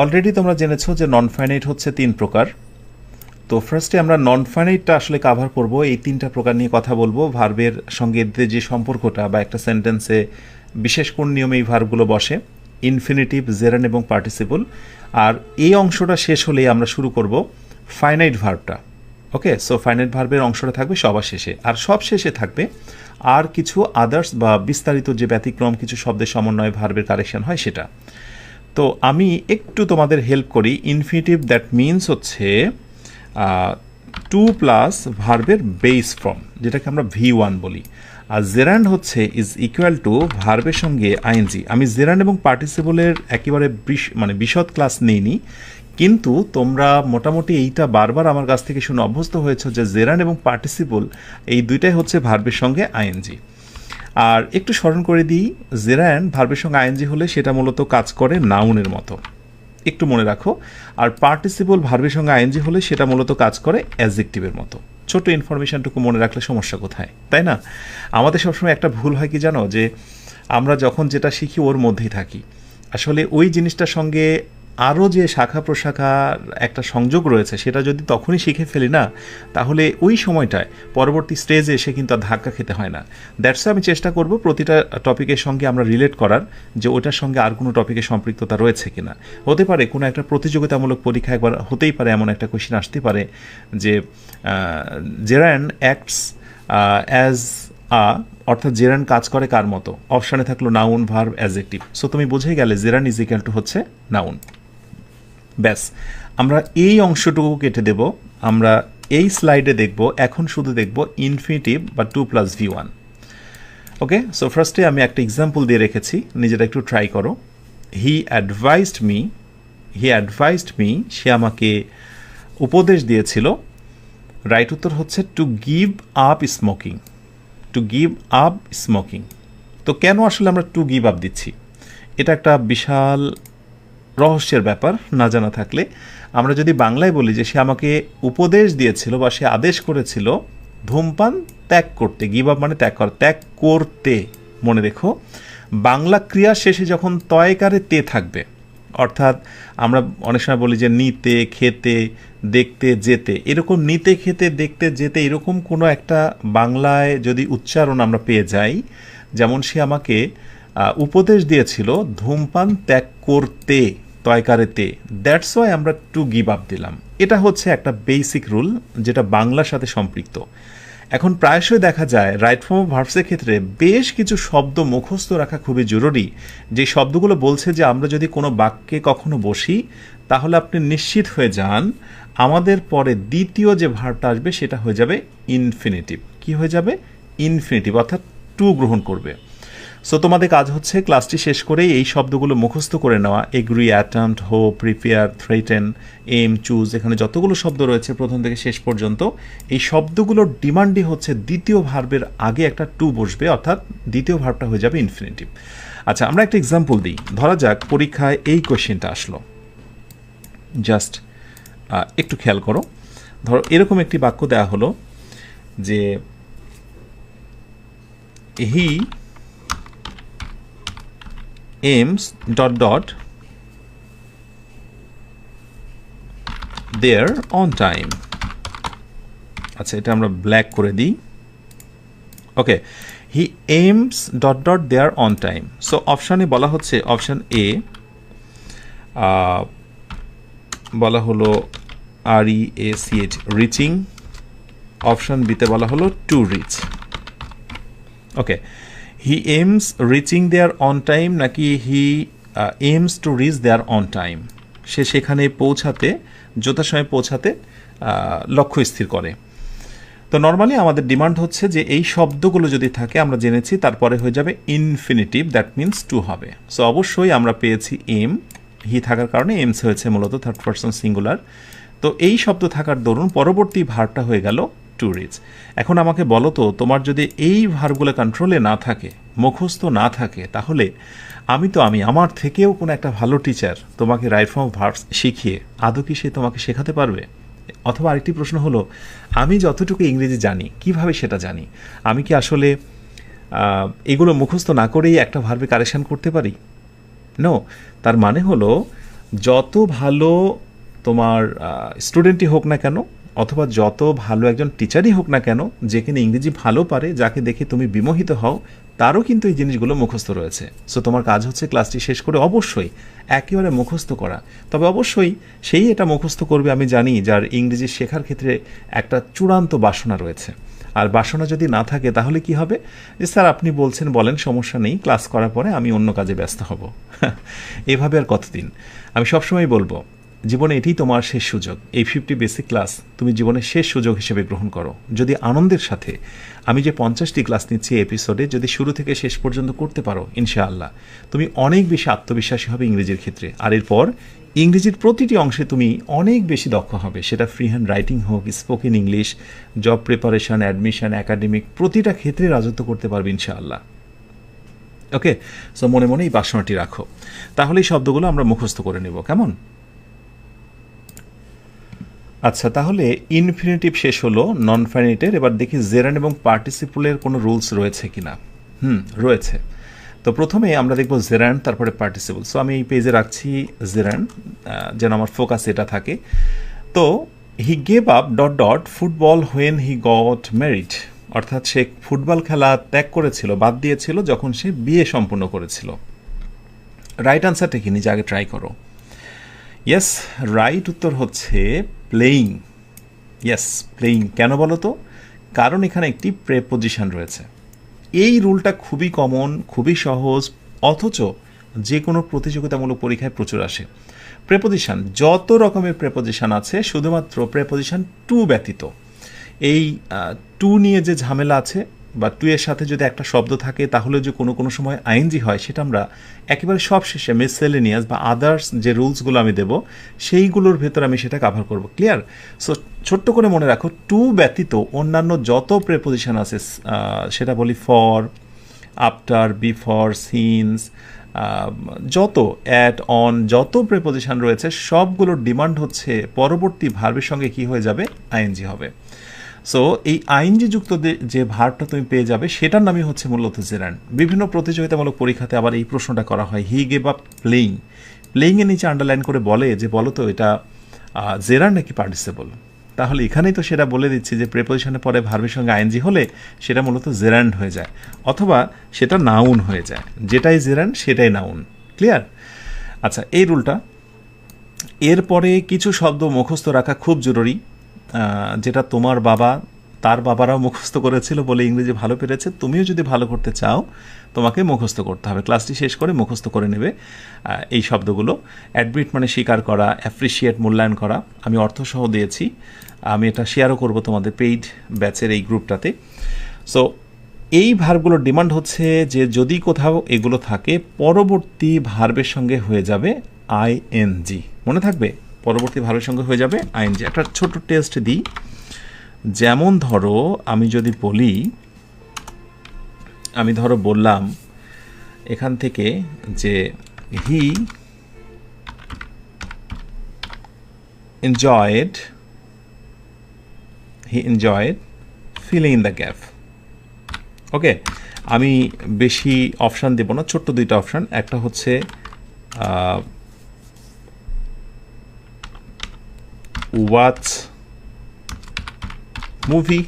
অলরেডি তোমরা জেনেছো যে নন ফাইনাইট হচ্ছে 3 প্রকার। তো ফার্স্টে আমরা নন ফাইনাইটটা আসলে কাভার করব, এই 3টা প্রকার নিয়ে কথা বলবো। ভার্বের সঙ্গে এদের যে সম্পর্কটা বা একটা সেন্টেন্সে বিশেষ কোন নিয়মে এই ভার্বগুলো বসে, ইনফিনিটিভ, জেরান্ড এবং পার্টিসিপল। আর এই অংশটা শেষ হলেই আমরা শুরু করব ফাইনাইট ভার্বটা। ওকে, সো ফাইনাইট ভার্বের অংশটা থাকবে সবার শেষে, আর সব শেষে থাকবে আর কিছু আদার্স বা বিস্তারিত যে ব্যতিক্রম কিছু শব্দের সমন্বয়ে ভার্বের কারেকশন হয় সেটা। তো আমি একটু তোমাদের হেল্প করি। ইনফিনিটিভ দ্যাট মিনস হচ্ছে 2 প্লাস ভার্বের বেস ফর্ম, যেটাকে আমরা V1 বলি। আর জেরান্ড হচ্ছে ইজ ইকুয়াল টু ভার্বের সঙ্গে আইএনজি। আমি জেরান্ড এবং পার্টিসিপলের একেবারে মানে বিশদ ক্লাস নেইনি, কিন্তু তোমরা মোটামুটি এইটা বারবার আমার কাছ থেকে শুনে অভ্যস্ত হয়েছে যে জেরান্ড এবং পার্টিসিপল এই দুইটাই হচ্ছে ভার্বের সঙ্গে আইএনজি। আর একটু স্মরণ করে দিই, জেরান্ড ভার্বের সঙ্গে আইএনজি হলে সেটা মূলত কাজ করে নাউনের মতো, একটু মনে রাখো। আর পার্টিসিপল ভার্বের সঙ্গে আইএনজি হলে সেটা মূলত কাজ করে অ্যাডজেক্টিভের মতো। ছোট ইনফরমেশনটুকু মনে রাখলে সমস্যা কোথায়, তাই না? আমাদের সবসময় একটা ভুল হয় কি জানো, যে আমরা যখন যেটা শিখি ওর মধ্যেই থাকি, আসলে ওই জিনিসটার সঙ্গে আরও যে শাখা প্রশাখার একটা সংযোগ রয়েছে সেটা যদি তখনই শিখে ফেলি না, তাহলে ওই সময়টায় পরবর্তী স্টেজে এসে কিন্তু আর ধাক্কা খেতে হয় না। দ্যাটস আমি চেষ্টা করব প্রতিটা টপিকের সঙ্গে আমরা রিলেট করার, যে ওটার সঙ্গে আর কোনো টপিকের সম্পৃক্ততা রয়েছে কিনা। হতে পারে কোনো একটা প্রতিযোগিতামূলক পরীক্ষা একবার হতেই পারে, এমন একটা কোয়েশ্চেন আসতে পারে যে জেরান্ড অ্যাক্টস অ্যাজ অর্থাৎ জেরান্ড কাজ করে কার মতো। অপশানে থাকলো নাউন, ভার্ব, অ্যাডজেক্টিভ। সো তুমি বুঝে গেলে জেরান্ড ইজ ইকুয়াল টু হচ্ছে নাউন। ব্যাস, আমরা এই অংশটুকু কেটে দেব। আমরা এই স্লাইডে দেখব, এখন শুধু দেখব ইনফিনিটিভ বা 2 প্লাস V1। ওকে, সো ফার্স্টে আমি একটা এক্সাম্পল দিয়ে রেখেছি, নিজেরা একটু ট্রাই করো। হি অ্যাডভাইসড মি, সে আমাকে উপদেশ দিয়েছিল। রাইট উত্তর হচ্ছে টু গিভ আপ স্মোকিং। তো কেন আসলে আমরা টু গিভ আপ দিচ্ছি, এটা একটা বিশাল রহস্যের ব্যাপার না জানা থাকলে। আমরা যদি বাংলায় বলি যে সে আমাকে উপদেশ দিয়েছিল বা সে আদেশ করেছিল ধূমপান ত্যাগ করতে, গিভ আপ মানে ত্যাগ করা, ত্যাগ করতে। মনে রেখো, বাংলা ক্রিয়া শেষে যখন তয়কারে তে থাকবে, অর্থাৎ আমরা অনেক সময় বলি যে নিতে, খেতে, দেখতে, যেতে, এরকম নিতে, খেতে, দেখতে, যেতে এরকম কোনো একটা বাংলায় যদি উচ্চারণ আমরা পেয়ে যাই, যেমন সে আমাকে উপদেশ দিয়েছিল ধূমপান ত্যাগ করতে, তয়কারেতে, দ্যাটস ওয়াই আমরা টু গিভ আপ দিলাম। এটা হচ্ছে একটা বেসিক রুল যেটা বাংলার সাথে সম্পৃক্ত। এখন প্রায়শই দেখা যায় রাইট ফর্ম অফ ভার্বসের ক্ষেত্রে বেশ কিছু শব্দ মুখস্থ রাখা খুবই জরুরি, যে শব্দগুলো বলছে যে আমরা যদি কোনো বাক্যে কখনো বসি তাহলে আপনি নিশ্চিত হয়ে যান আমাদের পরে দ্বিতীয় যে ভার্বটা আসবে সেটা হয়ে যাবে ইনফিনিটিভ। কি হয়ে যাবে? ইনফিনিটিভ, অর্থাৎ টু গ্রহণ করবে। সো তোমাদের কাজ হচ্ছে ক্লাসটি শেষ করেই এই শব্দগুলো মুখস্থ করে নেওয়া। Agree, attempt, hope, prepare, threaten, aim, choose, এখানে যতগুলো শব্দ রয়েছে প্রথম থেকে শেষ পর্যন্ত, এই শব্দগুলোর ডিমান্ডই হচ্ছে দ্বিতীয় ভার্বের আগে একটা টু বসবে, অর্থাৎ দ্বিতীয় ভার্বটা হয়ে যাবে ইনফিনিটিভ। আচ্ছা, আমরা একটা এক্সাম্পল দিই। ধরা যাক পরীক্ষায় এই কোয়েশ্চেনটা আসলো, জাস্ট একটু খেয়াল করো। ধরো এরকম একটি বাক্য দেওয়া হলো যে হি aims ... there on time। আচ্ছা, এটা আমরা ব্ল্যাক করে দিই। ওকে, হি aims ... there on time। So অপশানে বলা হচ্ছে, অপশান এ বলা হলো REACH রিচিং, অপশান বিতে বলা হলো to reach. Okay, he aims reaching there on time নাকি he aims to reach there on time? সে সেখানে পৌঁছাতে, যথাসময়ে পৌঁছাতে লক্ষ্য স্থির করে। তো নর্মালি আমাদের ডিমান্ড হচ্ছে যে এই শব্দগুলো যদি থাকে, আমরা জেনেছি তারপরে হয়ে যাবে ইনফিনিটিভ, দ্যাট মিনস টু হবে। সো অবশ্যই আমরা পেয়েছি এম, হি থাকার কারণে এমস হয়েছে মূলত থার্ড পারসন সিঙ্গুলার। তো এই শব্দ থাকার দরুন পরবর্তী ভার্বটা হয়ে গেল টু রিচ। এখন আমাকে বলো তো, তোমার যদি এই ভার্বগুলো কন্ট্রোলে না থাকে, মুখস্থ না থাকে, তাহলে আমি আমার থেকেও কোনো একটা ভালো টিচার তোমাকে রাইট ফর্ম অফ ভার্বস শিখিয়ে আদৌ কি সে তোমাকে শেখাতে পারবে? অথবা আরেকটি প্রশ্ন হলো, আমি যতটুকু ইংরেজি জানি, কিভাবে সেটা জানি? আমি কি আসলে এগুলো মুখস্থ না করেই একটা ভার্বে কারেকশন করতে পারি? নো। তার মানে হলো, যত ভালো তোমার স্টুডেন্টই হোক না কেন, অথবা যত ভালো একজন টিচারই হোক না কেন, যে কিনা ইংরেজি ভালো পারে, যাকে দেখে তুমি বিমোহিত হও, তারও কিন্তু এই জিনিসগুলো মুখস্থ রয়েছে। সো তোমার কাজ হচ্ছে ক্লাসটি শেষ করে অবশ্যই একেবারে মুখস্থ করা। তবে অবশ্যই সেই এটা মুখস্থ করবে আমি জানি যার ইংরেজি শেখার ক্ষেত্রে একটা চূড়ান্ত বাসনা রয়েছে। আর বাসনা যদি না থাকে তাহলে কি হবে? যে স্যার আপনি বলছেন, বলেন, সমস্যা নেই, ক্লাস করার পরে আমি অন্য কাজে ব্যস্ত হব। এভাবে আর কতদিন? আমি সবসময় বলবো, জীবনে এটাই তোমার শেষ সুযোগ। এই 50 বেসিক ক্লাস তুমি জীবনের শেষ সুযোগ হিসেবে গ্রহণ করো। যদি আনন্দের সাথে আমি যে 50টি ক্লাস নিচ্ছি এপিসোডে যদি শুরু থেকে শেষ পর্যন্ত করতে পারো, ইনশাআল্লাহ তুমি অনেক বেশি আত্মবিশ্বাসী হবে ইংরেজির ক্ষেত্রে। আর এরপর ইংরেজির প্রতিটি অংশে তুমি অনেক বেশি দক্ষ হবে, সেটা ফ্রি হ্যান্ড রাইটিং হোক, spoken English, job preparation, admission, academic, প্রতিটা ক্ষেত্রে রাজত্ব করতে পারবে ইনশাআল্লাহ। ওকে, সো মনে মনে এই বাসনাটি রাখো। তাহলে এই শব্দগুলো আমরা মুখস্থ করে নেব, কেমন? আচ্ছা, তাহলে ইনফিনিটিভ শেষ হলো নন ফাইনাইটের। এবার দেখি জেরান্ড এবং পার্টিসিপলের কোনো রুলস রয়েছে কিনা। রয়েছে। তো প্রথমে আমরা দেখব জেরান্ড, তারপরে পার্টিসিপল। সো আমি এই পেজে রাখছি জেরান্ড, যেন আমার ফোকাস এটা থাকে। তো he gave up dot dot football when he got married, অর্থাৎ সে ফুটবল খেলা ত্যাগ করেছিল, বাদ দিয়েছিল যখন সে বিয়ে সম্পূর্ণ করেছিল। রাইট আনসারটা কি নিজে আগে ট্রাই করো। ইয়েস, রাইট উত্তর হচ্ছে প্লেয়িং। Yes, playing. কেন বলো তো? কারণ এখানে একটি প্রেপোজিশন রয়েছে। এই রুলটা খুবই কমন, খুবই সহজ, অথচ যে কোনো প্রতিযোগিতামূলক পরীক্ষায় প্রচুর আসে। প্রেপোজিশন, যত রকমের প্রেপোজিশন আছে, শুধুমাত্র প্রেপোজিশন টু ব্যতীত, এই টু নিয়ে যে ঝামেলা আছে, বা টু এর সাথে যদি একটা শব্দ থাকে তাহলে যে কোনো কোনো সময় আইএনজি হয়, সেটা আমরা একেবারে সব শেষে মিসসেলেনিয়াস বা আদার্স যে রুলসগুলো আমি দেব সেইগুলোর ভেতর আমি সেটা কাভার করব। ক্লিয়ার? সো ছোট্ট করে মনে রাখো, টু ব্যতীত অন্যান্য যত প্রেপোজিশন আছে, সেটা বলি ফর, আফটার, বিফর, সিন্স, যত অ্যাট, অন, যত প্রেপোজিশন রয়েছে সবগুলোর ডিমান্ড হচ্ছে পরবর্তী ভার্বের সঙ্গে কি হয়ে যাবে? আইএনজি হবে। সো এই আইএনজি যুক্ত যে ভার্বটা তুমি পেয়ে যাবে সেটার নামই হচ্ছে মূলত জেরান্ড। বিভিন্ন প্রতিযোগিতামূলক পরীক্ষাতে আবার এই প্রশ্নটা করা হয়, হি গেভ আপ প্লেইং। প্লেইংয়ের নিচে আন্ডারলাইন করে বলে যে বলো তো এটা জেরান্ড নাকি পার্টিসিপল। তাহলে এখানেই তো সেটা বলে দিচ্ছি যে প্রেপোজিশনের পরে ভার্বের সঙ্গে আইএনজি হলে সেটা মূলত জেরান্ড হয়ে যায়, অথবা সেটা নাউন হয়ে যায়। যেটাই জেরান্ড সেটাই নাউন। ক্লিয়ার? আচ্ছা, এই রুলটা। এরপরে কিছু শব্দ মুখস্থ রাখা খুব জরুরি, যেটা তোমার বাবা, তার বাবারাও মুখস্থ করেছিল বলে ইংরেজি ভালো পেরেছে। তুমিও যদি ভালো করতে চাও তোমাকে মুখস্থ করতে হবে। ক্লাসটি শেষ করে মুখস্থ করে নেবে এই শব্দগুলো। অ্যাডমিট মানে স্বীকার করা, অ্যাপ্রিসিয়েট মূল্যায়ন করা। আমি অর্থসহ দিয়েছি, আমি এটা শেয়ারও করব তোমাদের পেইড ব্যাচের এই গ্রুপটাতে। সো এই ভার্বগুলোর ডিমান্ড হচ্ছে যে যদি কোথাও এগুলো থাকে, পরবর্তী ভার্বের সঙ্গে হয়ে যাবে আইএনজি। মনে থাকবে, পরবর্তী ভার্বের সঙ্গে হয়ে যাবে আইএনজি। একটা ছোট টেস্ট দিই। যেমন ধরো আমি যদি বলি, আমি ধরো বললাম এখান থেকে যে he enjoyed filling in the gap. Okay, আমি বেশি অপশান দেব না, ছোট্ট দুইটা অপশান। একটা হচ্ছে ওয়াচ মুভি,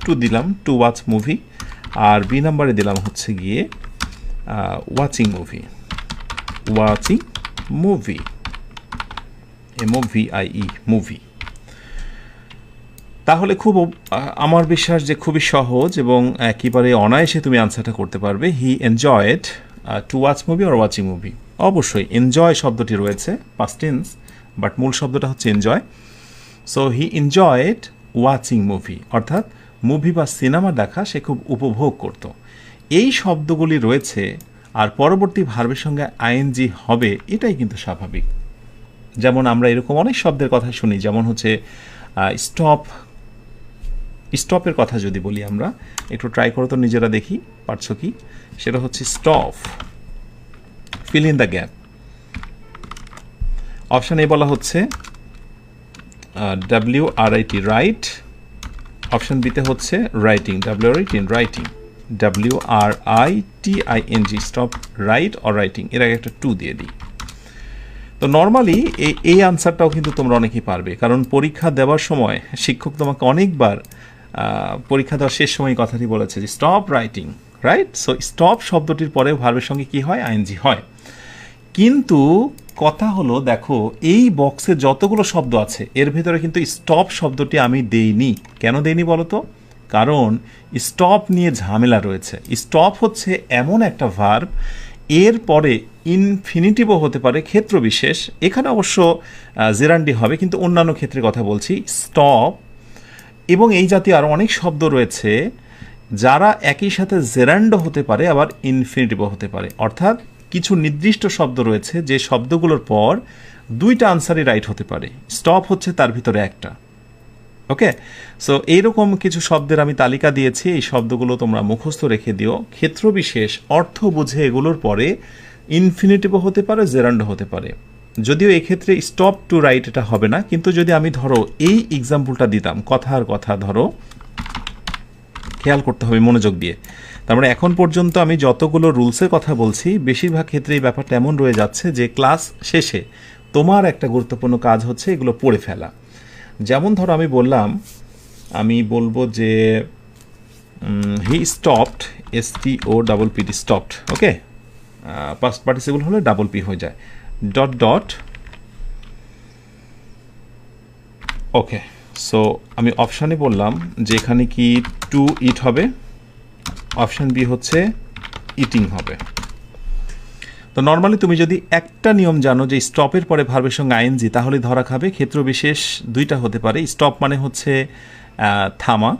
টু দিলাম, টু ওয়াচ মুভি। আর বি নাম্বারে দিলাম হচ্ছে গিয়ে ওয়াচিং মুভি, MOVIE, মুভি। তাহলে খুব আমার বিশ্বাস যে খুবই সহজ এবং একেবারে অনায়াসে তুমি আনসারটা করতে পারবে। He enjoyed to watch movie আর ওয়াচিং মুভি। অবশ্যই এনজয় শব্দটি রয়েছে পাস্ট টেন্স, বাট মূল শব্দটা হচ্ছে enjoy. So he enjoyed watching movie, অর্থাৎ মুভি বা সিনেমা দেখা সে খুব উপভোগ করত। এই শব্দগুলি রয়েছে, আর পরবর্তী ভার্বের সঙ্গে আইএনজি হবে, এটাই কিন্তু স্বাভাবিক। যেমন আমরা এরকম অনেক শব্দের কথা শুনি, যেমন হচ্ছে স্টপ স্টপের কথা যদি বলি আমরা, একটু ট্রাই করো তো নিজেরা, দেখি পারছো কি। সেটা হচ্ছে stop, fill in the gap. Option A বলা হচ্ছে WRIT, রাইট। অপশান বিতে হচ্ছে writing, WRIT, writing, WRITING, stop, right or writing. এর আগে একটা টু দিয়ে দিই। তো নর্মালি এই আনসারটাও কিন্তু তোমরা অনেকেই পারবে, কারণ পরীক্ষা দেওয়ার সময় শিক্ষক তোমাকে অনেকবার পরীক্ষা দেওয়ার শেষ সময় কথাটি বলেছে যে stop writing, right. So stop শব্দটির পরে ভার্বের সঙ্গে কি হয়, আইএনজি হয়। কিন্তু কথা হলো, দেখো এই বক্সে যতগুলো শব্দ আছে এর ভেতরে কিন্তু স্টপ শব্দটি আমি দেইনি। কেন দেইনি বলো তো? কারণ স্টপ নিয়ে ঝামেলা রয়েছে। স্টপ হচ্ছে এমন একটা ভার্ব, এর পরে ইনফিনিটিভও হতে পারে ক্ষেত্র বিশেষ, এখানে অবশ্য জেরান্ডি হবে, কিন্তু অন্যান্য ক্ষেত্রে কথা বলছি। স্টপ এবং এই জাতীয় আরও অনেক শব্দ রয়েছে যারা একই সাথে জেরান্ডও হতে পারে, আবার ইনফিনিটিভও হতে পারে। অর্থাৎ কিছু নির্দিষ্ট শব্দ রয়েছে যে শব্দগুলোর পর দুইটা আনসারই রাইট হতে পারে, স্টপ হচ্ছে তার ভিতরে একটা। ওকে, সো এইরকম কিছু শব্দের আমি তালিকা দিয়েছি, এই শব্দগুলো তোমরা মুখস্থ রেখে দিও। ক্ষেত্রবিশেষ অর্থ বুঝে এগুলোর পরে ইনফিনিটিভও হতে পারে, জেরান্ডও হতে পারে। যদিও এক্ষেত্রে স্টপ টু রাইট এটা হবে না, কিন্তু যদি আমি ধরো এই এক্সাম্পলটা দিতাম, কথার কথা ধরো, খেয়াল করতে হবে মনোযোগ দিয়ে। তার মানে এখন পর্যন্ত আমি যতগুলো রুলসের কথা বলছি, বেশিরভাগ ক্ষেত্রে এই ব্যাপারটা এমন রয়ে যাচ্ছে যে ক্লাস শেষে তোমার একটা গুরুত্বপূর্ণ কাজ হচ্ছে এগুলো পড়ে ফেলা। যেমন ধরো আমি বললাম, আমি বলবো যে he stopped, STOPPD, stopped. Okay, past participle হলে ডাবল পি হয়ে যায়, ডট ডট। ওকে, সো আমি অপশানে বললাম যে এখানে কি টু ইট হবে, অপশান বি হচ্ছে ইটিং হবে। তো নর্মালি তুমি যদি একটা নিয়ম জানো যে স্টপের পরে ভার্বের সঙ্গে আইএনজি, তাহলে ধরা খাবে। ক্ষেত্র বিশেষ দুইটা হতে পারে, স্টপ মানে হচ্ছে থামা,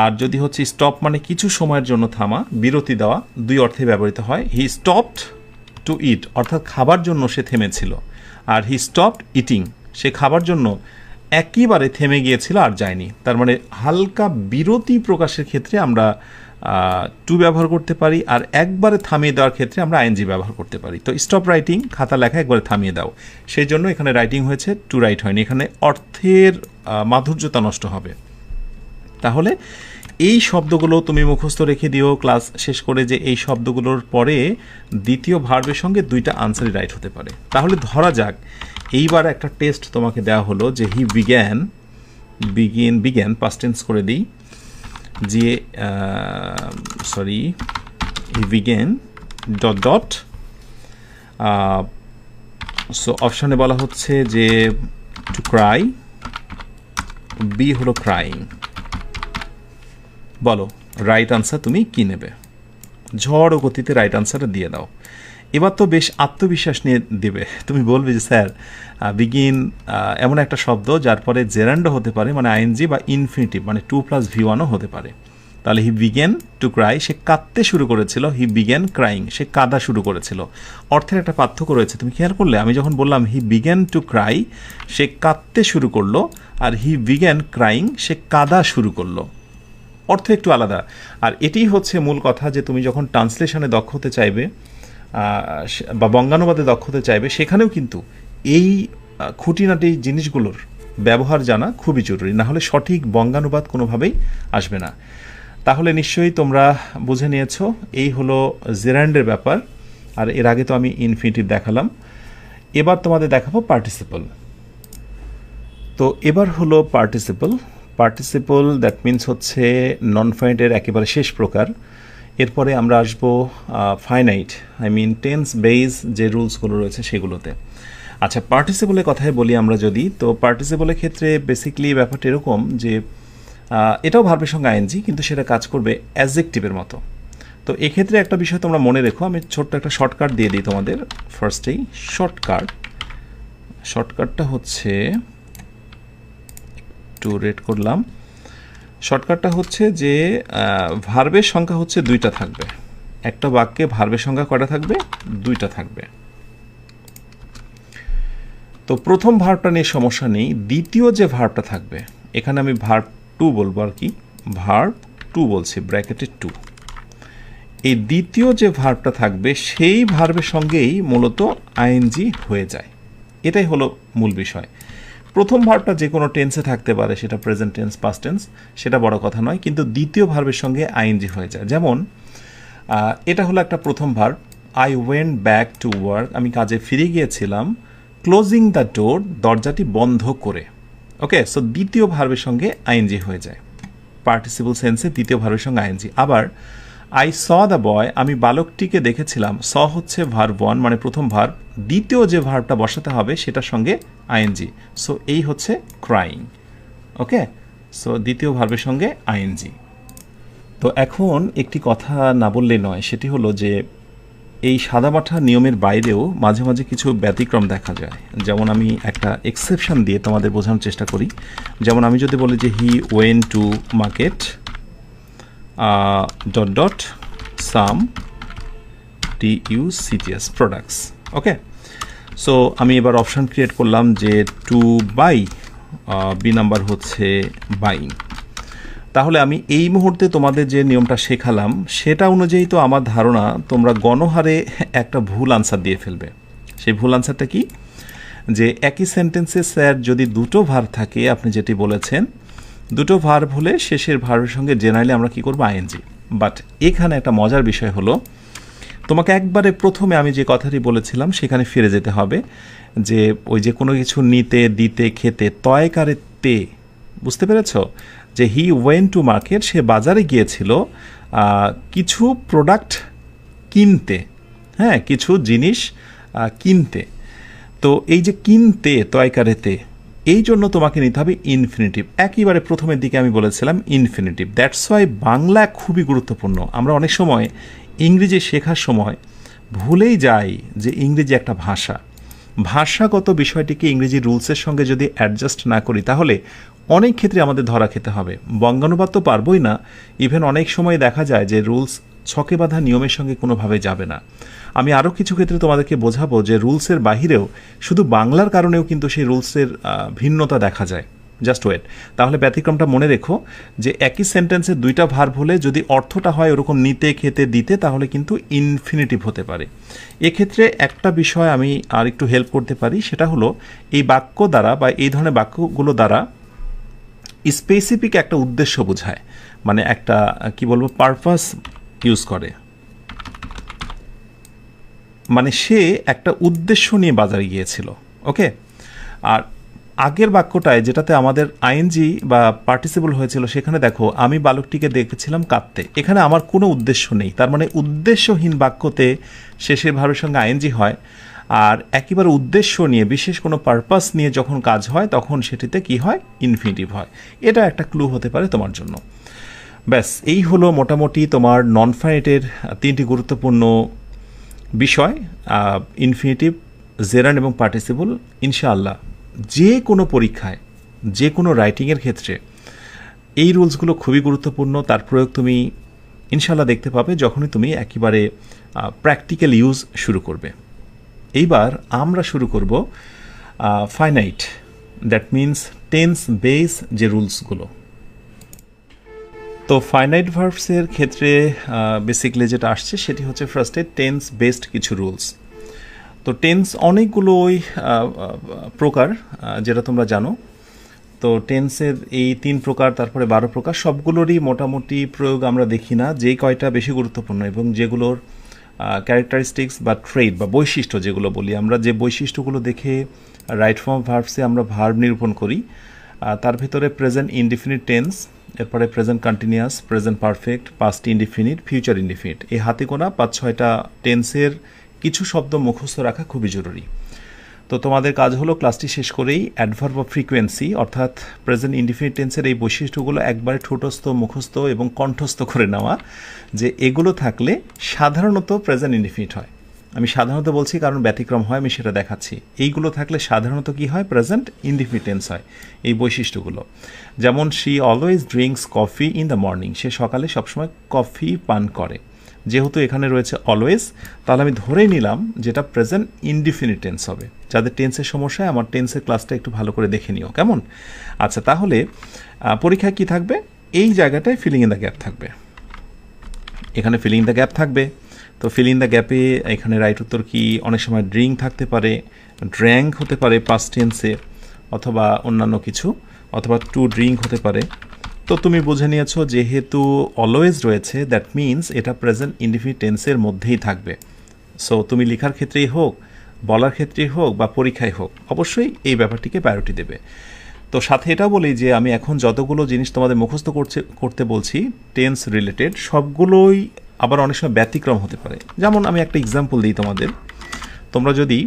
আর যদি হচ্ছে স্টপ মানে কিছু সময়ের জন্য থামা, বিরতি দেওয়া, দুই অর্থে ব্যবহৃত হয়। হি স্টপড টু ইট, অর্থাৎ খাবার জন্য সে থেমেছিল, আর হি স্টপড ইটিং, সে খাবার জন্য একেবারে থেমে গিয়েছিল আর যায়নি। তার মানে হালকা বিরতি প্রকাশের ক্ষেত্রে আমরা টু ব্যবহার করতে পারি, আর একবারে থামিয়ে দেওয়ার ক্ষেত্রে আমরা আইএনজি ব্যবহার করতে পারি। তো স্টপ রাইটিং, খাতা লেখা একবারে থামিয়ে দাও, সেই জন্য এখানে রাইটিং হয়েছে, টু রাইট হয়নি। এখানে অর্থের মাধুর্যতা নষ্ট হবে। তাহলে এই শব্দগুলো তুমি মুখস্থ রেখে দিও ক্লাস শেষ করে, যে এই শব্দগুলোর পরে দ্বিতীয় ভার্বের সঙ্গে দুইটা আনসারই রাইট হতে পারে। তাহলে ধরা যাক এইবার একটা টেস্ট তোমাকে দেওয়া হলো যে হি বিগ্যান পাস্ট টেন্স করে দিই, যে he began dot dot. So অপশানে বলা হচ্ছে যে টু ক্রাই, বি হলো ক্রাইং। বলো রাইট আনসার তুমি কি নেবে? ঝড় ও গতিতে রাইট আনসারটা দিয়ে দাও। এবার তো বেশ আত্মবিশ্বাস নিয়ে দেবে, তুমি বলবে যে স্যার বিগিন এমন একটা শব্দ যার পরে জেরান্ডও হতে পারে, মানে আইএনজি, বা ইনফিনিটিভ মানে 2+V1ও হতে পারে। তাহলে হি বিগ্যান টু ক্রাই, সে কাঁদতে শুরু করেছিল, হি বিগ্যান ক্রাইং, সে কাঁদা শুরু করেছিল। অর্থের একটা পার্থক্য রয়েছে, তুমি খেয়াল করলে? আমি যখন বললাম হি বিগ্যান টু ক্রাই, সে কাঁদতে শুরু করলো, আর হি বিগ্যান ক্রাইং, সে কাঁদা শুরু করলো, অর্থ একটু আলাদা। আর এটিই হচ্ছে মূল কথা, যে তুমি যখন ট্রান্সলেশনে দক্ষ হতে চাইবে বা বঙ্গানুবাদে দক্ষ হতে চাইবে, সেখানেও কিন্তু এই খুঁটিনাটি জিনিসগুলোর ব্যবহার জানা খুবই জরুরি, না হলে সঠিক বঙ্গানুবাদ কোনোভাবেই আসবে না। তাহলে নিশ্চয়ই তোমরা বুঝে নিয়েছো এই হলো জেরান্ডের ব্যাপার। আর এর আগে তো আমি ইনফিনিটিভ দেখালাম, এবার তোমাদের দেখাবো পার্টিসিপল। তো এবার হলো পার্টিসিপল, দ্যাট মিনস হচ্ছে নন ফাইনাইটের একেবারে শেষ প্রকার। এরপরে আমরা আসবো ফাইনাইট, টেন্স বেস যে রুলসগুলো রয়েছে সেগুলোতে। আচ্ছা, পার্টিসিপলের কথাই বলি আমরা যদি, তো পার্টিসিপলের ক্ষেত্রে বেসিক্যালি ব্যাপারটা এরকম যে এটাও ভার্বের সঙ্গে আইএনজি, কিন্তু সেটা কাজ করবে অ্যাডজেক্টিভের মতো। তো এক্ষেত্রে একটা বিষয় তোমরা মনে রেখো, আমি ছোট্ট একটা শর্টকাট দিয়ে দিই তোমাদের ফার্স্টেই। শর্টকাটটা হচ্ছে, একটু রেড করলাম, শর্টকাটটা হচ্ছে যে ভার্বের সংখ্যা হচ্ছে দুইটা থাকবে। একটা বাক্যে ভার্বের সংখ্যা কয়টা থাকবে? দুইটা থাকবে। তো প্রথম ভার্বটা নিয়ে সমস্যা নেই, দ্বিতীয় যে ভার্বটা থাকবে, এখানে আমি ভার্ব টু বলবো আর কি, ভার্ব টু বলছি, ব্র্যাকেটে টু। এই দ্বিতীয় যে ভার্বটা থাকবে সেই ভার্বের সঙ্গেই মূলত আইএনজি হয়ে যায়, এটাই হলো মূল বিষয়। প্রথম ভার্বটা যে কোনো টেন্সে থাকতে পারে, সেটা প্রেজেন্ট টেন্স, পাস্ট টেন্স, সেটা বড় কথা নয়, কিন্তু দ্বিতীয় ভার্বের সঙ্গে আইএনজি হয়ে যায়। যেমন এটা হলো একটা প্রথম verb, I went back to work, আমি কাজে ফিরে গিয়েছিলাম, ক্লোজিং দ্য ডোর, দরজাটি বন্ধ করে। ওকে, সো দ্বিতীয় ভার্বের সঙ্গে আইএনজি হয়ে যায়, পার্টিসিপল সেন্সে দ্বিতীয় ভার্বের সঙ্গে আইএনজি। আবার আই স দ্য বয়, আমি বালকটিকে দেখেছিলাম, স হচ্ছে ভার্ব ওয়ান মানে প্রথম ভার্ব, দ্বিতীয় যে ভার্বটা বসাতে হবে সেটার সঙ্গে আইএনজি, সো এই হচ্ছে ক্রাইং। ওকে, সো দ্বিতীয় ভার্বের সঙ্গে আইএনজি। তো এখন একটি কথা না বললে নয়, সেটি হলো যে এই সাদামাঠা নিয়মের বাইরেও মাঝে মাঝে কিছু ব্যতিক্রম দেখা যায়। যেমন আমি একটা এক্সেপশন দিয়ে তোমাদের বোঝানোর চেষ্টা করি। যেমন আমি যদি বলি যে he went to market dot dot some TUCTS products. Okay, so আমি এবার অপশান ক্রিয়েট করলাম যে টু বাই, বি নাম্বার হচ্ছে বাইং। তাহলে আমি এই মুহূর্তে তোমাদের যে নিয়মটা শেখালাম সেটা অনুযায়ী তো আমার ধারণা তোমরা গণহারে একটা ভুল আনসার দিয়ে ফেলবে। সেই ভুল আনসারটা কি, যে একই সেন্টেন্সে স্যার যদি দুটো ভার্ব থাকে, আপনি যেটি বলেছেন দুটো ভার্ব হলে শেষের ভার্বের সঙ্গে জেনারেলি আমরা কি করব, আইএনজি। বাট এখানে একটা মজার বিষয় হলো, তোমাকে একবারে প্রথমে আমি যে কথাটি বলেছিলাম সেখানে ফিরে যেতে হবে, যে ওই যে কোনো কিছু নিতে, দিতে, খেতে, তয়কারে তে, বুঝতে পেরেছ, যে হি ওয়েন্ট টু মার্কেট, সে বাজারে গিয়েছিল কিছু প্রোডাক্ট কিনতে, হ্যাঁ, কিছু জিনিস কিনতে। তো এই যে কিনতে, তয়কারেতে, এই জন্য তোমাকে নিতে হবে ইনফিনিটিভ। একেবারে প্রথমের দিকে আমি বলেছিলাম ইনফিনিটিভ। দ্যাটস ওয়াই বাংলা খুবই গুরুত্বপূর্ণ। আমরা অনেক সময় ইংরেজি শেখার সময় ভুলেই যাই যে ইংরেজি একটা ভাষা, ভাষাগত বিষয়টিকে ইংরেজি রুলসের সঙ্গে যদি অ্যাডজাস্ট না করি তাহলে অনেক ক্ষেত্রে আমাদের ধরা খেতে হবে। বঙ্গানুবাদ তো পারবই না, ইভেন অনেক সময় দেখা যায় যে রুলস ছকে বাঁধা নিয়মের সঙ্গে কোনোভাবে যাবে না। আমি আরও কিছু ক্ষেত্রে তোমাদেরকে বোঝাবো যে রুলসের বাহিরেও শুধু বাংলার কারণেও কিন্তু সেই রুলসের ভিন্নতা দেখা যায়। Just wait. তাহলে ব্যতিক্রমটা মনে রেখো যে একই সেন্টেন্সে দুইটা ভার্ব হলে যদি অর্থটা হয় ওরকম নিতে, খেতে, দিতে, তাহলে কিন্তু ইনফিনিটিভ হতে পারে। এক্ষেত্রে একটা বিষয় আমি আর একটু হেল্প করতে পারি, সেটা হলো এই বাক্য দ্বারা বা এই ধরনের বাক্যগুলো দ্বারা স্পেসিফিক একটা উদ্দেশ্য বোঝায়, মানে একটা কি বলবো, পারপাস ইউজ করে, মানে সে একটা উদ্দেশ্য নিয়ে বাজারে গিয়েছিল। ওকে, আর আগের বাক্যটায় যেটাতে আমাদের আইএনজি বা পার্টিসিপল হয়েছিল সেখানে দেখো আমি বালকটিকে দেখেছিলাম কাঁদতে, এখানে আমার কোনো উদ্দেশ্য নেই। তার মানে উদ্দেশ্যহীন বাক্যতে শেষের ভার্বের সঙ্গে আইএনজি হয়, আর একেবারে উদ্দেশ্য নিয়ে বিশেষ কোনো পারপাস নিয়ে যখন কাজ হয় তখন সেটিতে কি হয়, ইনফিনিটিভ হয়। এটা একটা ক্লু হতে পারে তোমার জন্য। ব্যাস, এই হলো মোটামুটি তোমার নন ফাইনাইটের তিনটি গুরুত্বপূর্ণ বিষয়, ইনফিনিটিভ, জেরান্ড এবং পার্টিসিপল। ইনশাআল্লাহ যে কোনো পরীক্ষায়, যে কোনো রাইটিংয়ের ক্ষেত্রে এই রুলসগুলো খুবই গুরুত্বপূর্ণ। তার প্রয়োগ তুমি ইনশাআল্লাহ দেখতে পাবে যখনই তুমি একেবারে প্র্যাকটিক্যাল ইউজ শুরু করবে। এইবার আমরা শুরু করব finite, that means tense base যে রুলসগুলো। তো ফাইনাইট ভার্বসের ক্ষেত্রে বেসিক্যালি যেটা আসছে সেটি হচ্ছে ফার্স্টে টেন্স বেসড কিছু রুলস। তো টেন্স অনেকগুলোই প্রকার, যেটা তোমরা জানো। তো টেন্সের এই 3 প্রকার, তারপরে 12 প্রকার, সবগুলোরই মোটামুটি প্রয়োগ আমরা দেখি না। যেই কয়টা বেশি গুরুত্বপূর্ণ এবং যেগুলোর ক্যারেক্টারিস্টিক্স বা ট্রেড বা বৈশিষ্ট্য যেগুলো বলি আমরা, যে বৈশিষ্ট্যগুলো দেখে রাইট ফর্ম ভার্বসে আমরা ভার্ব নিরূপণ করি, তার ভিতরে প্রেজেন্ট ইনডিফিনিট টেন্স, এরপরে present continuous, present perfect, past indefinite, future indefinite, এই হাতে গোনা 5-6টা টেন্সের কিছু শব্দ মুখস্থ রাখা খুবই জরুরি। তো তোমাদের কাজ হলো ক্লাসটি শেষ করেই অ্যাডভার্ব অফ ফ্রিকোয়েন্সি অর্থাৎ প্রেজেন্ট ইনডিফিনিট টেন্সের এই বৈশিষ্ট্যগুলো একবারে ঠোঁটস্থ, মুখস্থ এবং কণ্ঠস্থ করে নেওয়া, যে এগুলো থাকলে সাধারণত প্রেজেন্ট ইনডিফিনিট হয়। আমি সাধারণত বলছি কারণ ব্যতিক্রম হয়, আমি সেটা দেখাচ্ছি। এইগুলো থাকলে সাধারণত কি হয়, প্রেজেন্ট ইনডিফিনিট টেন্স হয়। এই বৈশিষ্ট্যগুলো যেমন she always drinks coffee in the morning, সে সকালে সবসময় কফি পান করে। যেহেতু এখানে রয়েছে অলওয়েজ, তাহলে আমি ধরেই নিলাম যেটা প্রেজেন্ট ইনডিফিনিট টেন্স হবে। যাদের টেন্সের সমস্যায় আমার টেন্সের ক্লাসটা একটু ভালো করে দেখে নিও, কেমন? আচ্ছা, তাহলে পরীক্ষায় কি থাকবে? এই জায়গাটায় ফিলিং ইন দ্য গ্যাপ থাকবে, এখানে ফিলিং ইন দ্য গ্যাপ থাকবে। তো ফিল ইন দ্য গ্যাপে এখানে রাইট উত্তর কি? অনেক সময় ড্রিঙ্ক থাকতে পারে, ড্র্যাঙ্ক হতে পারে পাস্ট টেন্সে, অথবা অন্যান্য কিছু, অথবা টু ড্রিঙ্ক হতে পারে। তো তুমি বুঝে নিয়েছো যেহেতু অলওয়েজ রয়েছে, দ্যাট মিনস এটা প্রেজেন্ট ইনডিফিনিট টেন্সের মধ্যেই থাকবে। সো তুমি লেখার ক্ষেত্রেই হোক, বলার ক্ষেত্রেই হোক, বা পরীক্ষায় হোক, অবশ্যই এই ব্যাপারটিকে প্রায়োরিটি দেবে। তো সাথে এটা বলি যে আমি এখন যতগুলো জিনিস তোমাদের মুখস্থ করতে বলছি টেন্স রিলেটেড, সবগুলোই আবার অনেক সময় ব্যতিক্রম হতে পারে। যেমন আমি একটা এক্সাম্পল দিই তোমাদের। তোমরা যদি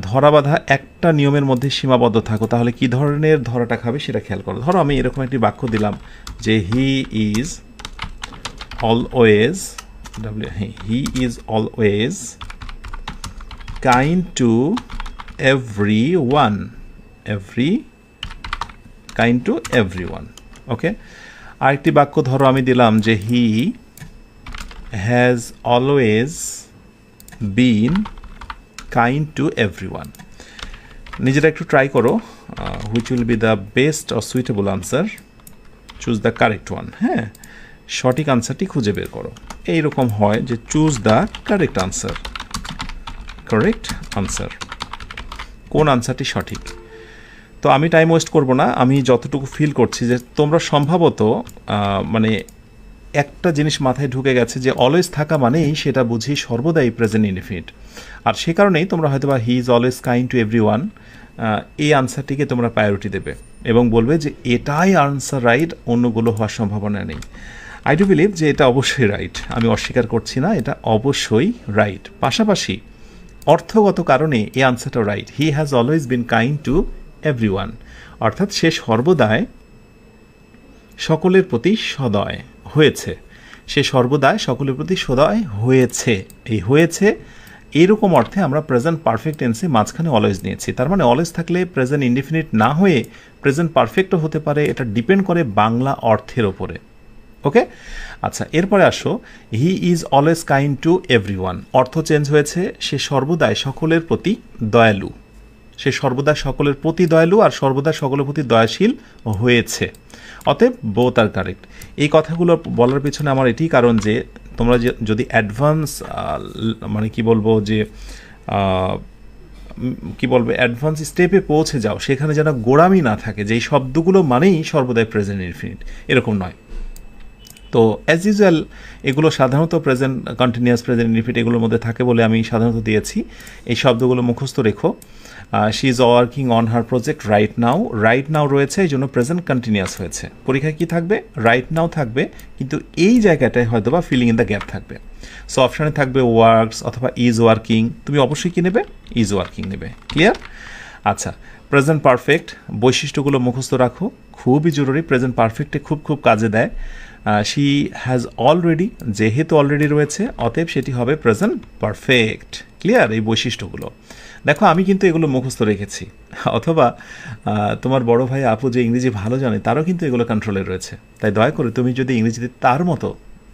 ধরা বাঁধা একটা নিয়মের মধ্যে সীমাবদ্ধ থাকো, তাহলে কি ধরনের ধরাটা খাবে সেটা খেয়াল করো। ধরো আমি এরকম একটি বাক্য দিলাম যে he is always kind to everyone. Okay, আরেকটি বাক্য ধরো আমি দিলাম যে he has always been kind to everyone. নিজেরা একটু ট্রাই করো, which will be the best or suitable answer, choose the correct one. হ্যাঁ, সঠিক আনসারটি খুঁজে বের করো। এইরকম হয় যে চুজ দ্য কারেক্ট আনসার, কোন আনসারটি সঠিক। তো আমি টাইম ওয়েস্ট করব না, আমি যতটুকু ফিল করছি যে তোমরা সম্ভবত মানে একটা জিনিস মাথায় ঢুকে গেছে যে অলওয়েজ থাকা মানেই সেটা বুঝি সর্বদাই প্রেজেন্ট ইনডিফিনিট। আর সে কারণেই তোমরা হয়তো বা হি is always kind to everyone এই আনসারটিকে তোমরা প্রায়োরিটি দেবে এবং বলবে যে এটাই আনসার রাইট, অন্যগুলো হওয়ার সম্ভাবনা নেই। আই ডু বিলিভ যে এটা অবশ্যই রাইট, আমি অস্বীকার করছি না, এটা অবশ্যই রাইট। পাশাপাশি অর্থগত কারণে এই আনসারটাও right. He has always been kind to everyone, অর্থাৎ সে সর্বদাই সকলের প্রতি সদয় হয়েছে, সে সর্বদাই সকলের প্রতি সদয় হয়েছে। এই হয়েছে এইরকম অর্থে আমরা প্রেজেন্ট পারফেক্ট টেন্সে মাঝখানে অলওয়েজ নিয়েছি। তার মানে অলওয়েজ থাকলে প্রেজেন্ট ইনডিফিনিট না হয়ে প্রেজেন্ট পারফেক্টও হতে পারে, এটা ডিপেন্ড করে বাংলা অর্থের ওপরে। ওকে, আচ্ছা, এরপরে আসো হি is always kind to everyone. অর্থ চেঞ্জ হয়েছে, সে সর্বদাই সকলের প্রতি দয়ালু, সে সর্বদা সকলের প্রতি দয়ালু আর সর্বদা সকলের প্রতি দয়াশীল হয়েছে। অতএব বোথ আর কারেক্ট। এই কথাগুলো বলার পেছনে আমার এটিই কারণ যে তোমরা যদি অ্যাডভান্স মানে কি বলবো অ্যাডভান্স স্টেপে পৌঁছে যাও, সেখানে যেন গোড়ামি না থাকে যে এই শব্দগুলো মানেই সর্বদাই প্রেজেন্ট ইনফিনিট, এরকম নয়। তো অ্যাজ ইউজুয়াল এগুলো সাধারণত প্রেজেন্ট কন্টিনিউয়াস, প্রেজেন্ট ইনডিফিনিট এগুলোর মধ্যে থাকে বলে আমি সাধারণত দিয়েছি। এই শব্দগুলো মুখস্থ রেখো। She is working on her project right now, right now রয়েছে এই জন্য প্রেজেন্ট কন্টিনিউয়াস হয়েছে। পরীক্ষায় কি থাকবে? রাইট নাও থাকবে, কিন্তু এই জায়গাটায় হয়তো বা ফিলিং ইন দ্য গ্যাপ থাকবে। সো অপশানে থাকবে ওয়ার্কস অথবা ইজ ওয়ার্কিং, তুমি অবশ্যই কি নেবে? ইজ ওয়ার্কিং নেবে। ক্লিয়ার? আচ্ছা, প্রেজেন্ট পারফেক্ট বৈশিষ্ট্যগুলো মুখস্থ রাখো, খুবই জরুরি। প্রেজেন্ট পারফেক্টে খুব কাজে দেয়। শি হ্যাজ অলরেডি, যেহেতু অলরেডি রয়েছে অতএব সেটি হবে প্রেজেন্ট পারফেক্ট। ক্লিয়ার? এই বৈশিষ্ট্যগুলো দেখো, আমি কিন্তু এগুলো মুখস্থ রেখেছি, অথবা তোমার বড় ভাই আপু যে ইংরেজি ভালো জানে তারও কিন্তু এগুলো কন্ট্রোলে রয়েছে। তাই দয়া করে তুমি যদি ইংরেজিতে তার মতো,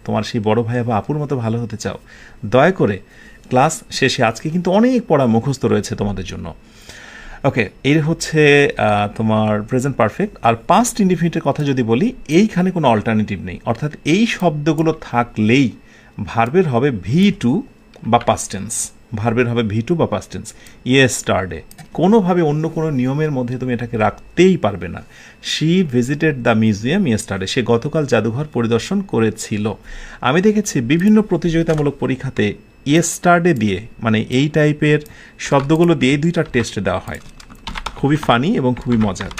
তোমার সেই বড় ভাই বা আপুর মতো ভালো হতে চাও, দয়া করে ক্লাস শেষে, আজকে কিন্তু অনেক পড়া মুখস্থ রয়েছে তোমাদের জন্য। ওকে, এই হচ্ছে তোমার প্রেজেন্ট পারফেক্ট। আর পাস্ট ইনডিফিনিটের কথা যদি বলি, এইখানে কোনো অল্টারনেটিভ নেই, অর্থাৎ এই শব্দগুলো থাকলেই ভার্বের হবে V2 বা পাস্ট টেন্স, ভার্বের হবে V2 বা পাস্ট টেন্স। ইয়েস্টারডে, কোনোভাবে অন্য কোনো নিয়মের মধ্যে তুমি এটাকে রাখতেই পারবে না। She visited the museum yesterday, সে গতকাল জাদুঘর পরিদর্শন করেছিল। আমি দেখেছি বিভিন্ন প্রতিযোগিতামূলক পরীক্ষাতে ইয়েস্টারডে দিয়ে, মানে এই টাইপের শব্দগুলো দিয়ে দুইটা টেস্টে দেওয়া হয়, খুবই ফানি এবং খুবই মজার।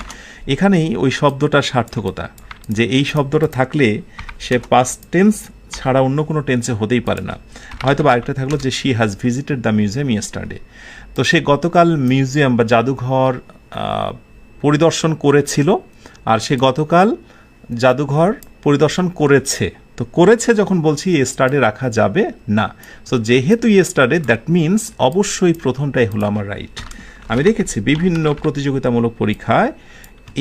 এখানেই ওই শব্দটার সার্থকতা, যে এই শব্দটা থাকলে সে পাস্ট টেন্স ছাড়া অন্য কোনো টেন্সে হতেই পারে না। হয়তো বা আরেকটা থাকলো যে she has visited the museum yesterday, তো সে গতকাল মিউজিয়াম বা জাদুঘর পরিদর্শন করেছিল, আর সে গতকাল জাদুঘর পরিদর্শন করেছে। তো করেছে যখন বলছি ইয়েস্টারডে রাখা যাবে না। সো যেহেতু ইয়েস্টারডে, দ্যাট মিনস অবশ্যই প্রথমটাই হলো আমার রাইট। আমি দেখেছি বিভিন্ন প্রতিযোগিতামূলক পরীক্ষায়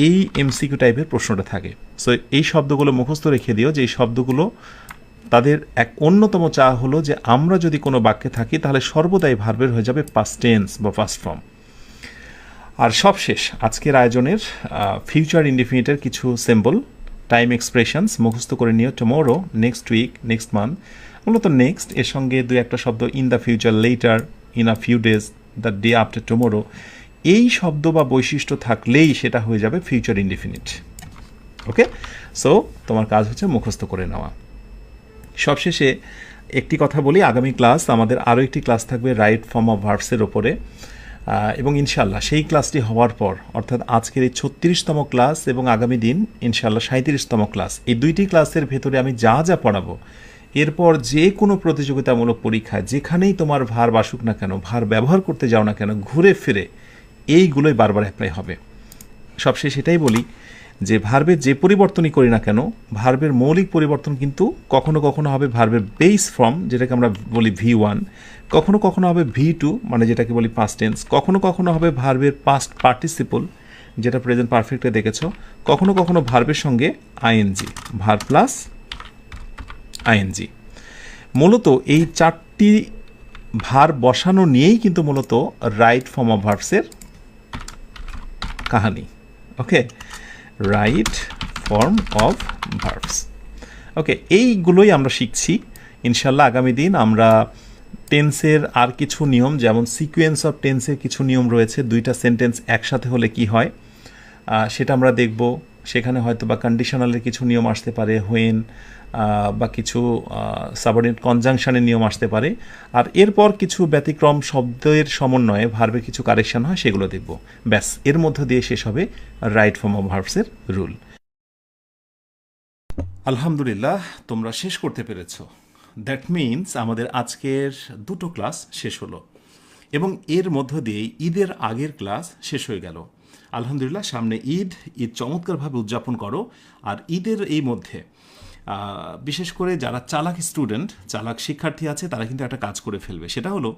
এই এমসিকিউ টাইপের প্রশ্নটা থাকে। সো এই শব্দগুলো মুখস্থ রেখে দিও, যে এই শব্দগুলো তাদের এক অন্যতম চাওয়া হলো যে আমরা যদি কোনো বাক্যে থাকি তাহলে সর্বদাই ভার্বের হয়ে যাবে পাস্ট টেন্স বা ফার্স্ট ফর্ম। আর সবশেষ আজকের আয়োজনের ফিউচার ইনডিফিনিটের কিছু সিম্বল টাইম এক্সপ্রেশনস মুখস্থ করে নিও। Tomorrow, next week, next month, মূলত নেক্সট এর সঙ্গে দুই একটা শব্দ in the future, later, in a few days, the day after tomorrow, এই শব্দ বা বৈশিষ্ট্য থাকলেই সেটা হয়ে যাবে ফিউচার ইনডিফিনিট। ওকে, সো তোমার কাজ হচ্ছে মুখস্থ করে নেওয়া। সবশেষে একটি কথা বলি, আগামী ক্লাস আমাদের আরও একটি ক্লাস থাকবে রাইট ফর্ম অফ ভার্বসের ওপরে, এবং ইনশাল্লাহ সেই ক্লাসটি হওয়ার পর অর্থাৎ আজকের এই 36তম ক্লাস এবং আগামী দিন ইনশাল্লাহ 37তম ক্লাস, এই দুইটি ক্লাসের ভেতরে আমি যা যা পড়াবো এরপর যে কোনো প্রতিযোগিতামূলক পরীক্ষায় যেখানেই তোমার ভার আসুক না কেন, ভার ব্যবহার করতে যাও না কেন, ঘুরে ফিরে এইগুলোই বারবার অ্যাপ্লাই হবে। সবশেষ এটাই বলি যে ভার্বের যে পরিবর্তনই করি না কেন, ভার্বের মৌলিক পরিবর্তন কিন্তু কখনো কখনো হবে ভার্বের বেস ফর্ম, যেটাকে আমরা বলি V1, কখনো কখনো হবে V2 মানে যেটাকে বলি পাস্ট টেন্স, কখনো কখনো হবে ভার্বের পাস্ট পার্টিসিপল যেটা প্রেজেন্ট পারফেক্টে দেখেছ, কখনো কখনো ভার্বের সঙ্গে আইএনজি, ভার্ব প্লাস আইএনজি। মূলত এই চারটি ভার বসানো নিয়েই কিন্তু মূলত রাইট ফর্ম অফ ভার্বসের কাহানি। ওকে, রাইট ফর্ম অফ ভার্বস। ওকে, এইগুলোই আমরা শিখছি। ইনশাল্লাহ আগামী দিন আমরা টেন্সের আর কিছু নিয়ম, যেমন সিকোয়েন্স অফ টেন্সের কিছু নিয়ম রয়েছে, দুইটা সেন্টেন্স একসাথে হলে কি হয় সেটা আমরা দেখব। সেখানে হয়তো বা কন্ডিশনালের কিছু নিয়ম আসতে পারে, হোয়েন বা কিছু সাবঅর্ডিনেট কনজাংশনের নিয়ম আসতে পারে, আর এরপর কিছু ব্যতিক্রম শব্দের সমন্বয়ে ভার্বে কিছু কারেকশন হয়, সেগুলো দেখব। ব্যাস, এর মধ্য দিয়ে শেষ হবে রাইট ফর্ম অফ ভার্বসের রুল। আলহামদুলিল্লাহ, তোমরা শেষ করতে পেরেছো। দ্যাট মিনস আমাদের আজকের দুটো ক্লাস শেষ হলো এবং এর মধ্য দিয়েই ঈদের আগের ক্লাস শেষ হয়ে গেল। আলহামদুলিল্লাহ, সামনে ঈদ চমৎকারভাবে উদযাপন করো। আর ঈদের এই মধ্যে বিশেষ করে যারা চালাক স্টুডেন্ট, চালাক শিক্ষার্থী আছে, তারা কিন্তু একটা কাজ করে ফেলবে, সেটা হলো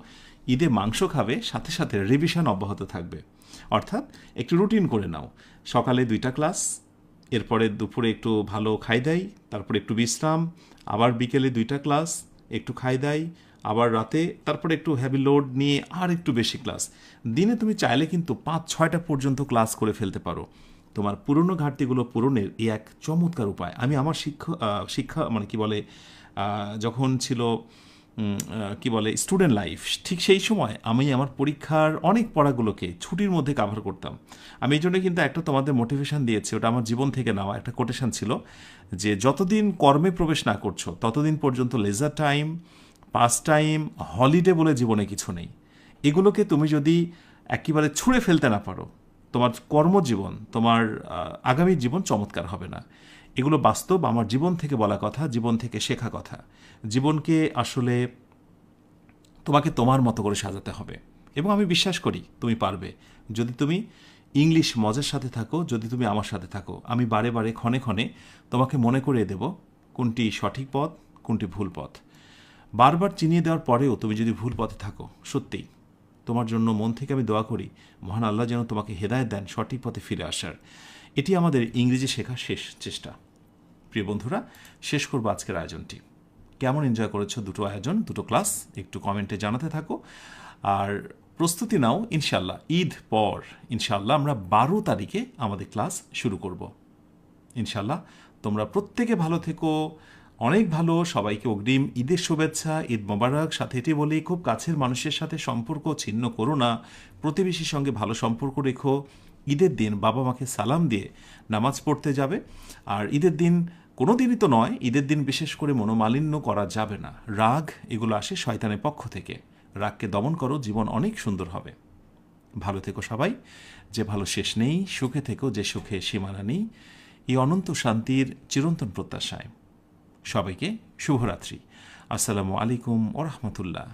ঈদে মাংস খাবে, সাথে সাথে রিভিশন অব্যাহত থাকবে। অর্থাৎ একটু রুটিন করে নাও, সকালে 2টা ক্লাস, এরপরে দুপুরে একটু ভালো খাই দাই, তারপরে একটু বিশ্রাম, আবার বিকেলে 2টা ক্লাস, একটু খাই দাই, আবার রাতে তারপরে একটু হ্যাভি লোড নিয়ে আর একটু বেশি ক্লাস। দিনে তুমি চাইলে কিন্তু 5-6টা পর্যন্ত ক্লাস করে ফেলতে পারো। তোমার পুরনো ঘাটতিগুলো পূরণের এই এক চমৎকার উপায়। আমি আমার শিক্ষা মানে কি বলে, যখন ছিল কি বলে স্টুডেন্ট লাইফ, ঠিক সেই সময় আমি আমার পরীক্ষার অনেক পড়াগুলোকে ছুটির মধ্যে কাভার করতাম। আমি এই জন্য কিন্তু একটা তোমাদের মোটিভেশন দিয়েছি, ওটা আমার জীবন থেকে নেওয়া একটা কোটেশন ছিল, যে যতদিন কর্মে প্রবেশ না করছো ততদিন পর্যন্ত leisure time, pass time, holiday বলে জীবনে কিছু নেই। এগুলোকে তুমি যদি একেবারে ছুঁড়ে ফেলতে না পারো, তোমার কর্মজীবন, তোমার আগামী জীবন চমৎকার হবে না। এগুলো বাস্তব, আমার জীবন থেকে বলা কথা, জীবন থেকে শেখা কথা। জীবনকে আসলে তোমাকে তোমার মতো করে সাজাতে হবে এবং আমি বিশ্বাস করি তুমি পারবে, যদি তুমি ইংলিশ মজার সাথে থাকো, যদি তুমি আমার সাথে থাকো। আমি বারে বারে ক্ষণে ক্ষণে তোমাকে মনে করিয়ে দেব কোনটি সঠিক পথ, কোনটি ভুল পথ। বারবার চিনিয়ে দেওয়ার পরেও তুমি যদি ভুল পথে থাকো, সত্যিই তোমার জন্য মন থেকে আমি দোয়া করি মহান আল্লাহ যেন তোমাকে হেদায়েত দেন সঠিক পথে ফিরে আসার। এটি আমাদের ইংরেজি শেখার শেষ চেষ্টা। প্রিয় বন্ধুরা, শেষ করবো আজকের আয়োজনটি। কেমন এনজয় করেছো দুটো আয়োজন, দুটো ক্লাস, একটু কমেন্টে জানাতে থাকো। আর প্রস্তুতি নাও, ইনশাল্লাহ ঈদ পর ইনশাল্লাহ আমরা 12 তারিখে আমাদের ক্লাস শুরু করব। ইনশাল্লাহ তোমরা প্রত্যেকে ভালো থেকো, অনেক ভালো। সবাইকে অগ্রিম ঈদের শুভেচ্ছা, ঈদ মোবারক। সাথে এটি বলি, খুব কাছের মানুষের সাথে সম্পর্ক ছিন্ন করো না, প্রতিবেশীর সঙ্গে ভালো সম্পর্ক রেখো। ঈদের দিন বাবা মাকে সালাম দিয়ে নামাজ পড়তে যাবে। আর ঈদের দিন কোনো দিনই তো নয়, ঈদের দিন বিশেষ করে মনোমালিন্য করা যাবে না। রাগ এগুলো আসে শয়তানের পক্ষ থেকে। রাগকে দমন করো, জীবন অনেক সুন্দর হবে। ভালো থেকো সবাই, যে ভালো শেষ নেই, সুখে থেকো যে সুখে সীমানা নেই, এই অনন্ত শান্তির চিরন্তন প্রত্যাশায়। সবাইকে শুভরাত্রি। আসসালামু আলাইকুম ওয়া রাহমাতুল্লাহ।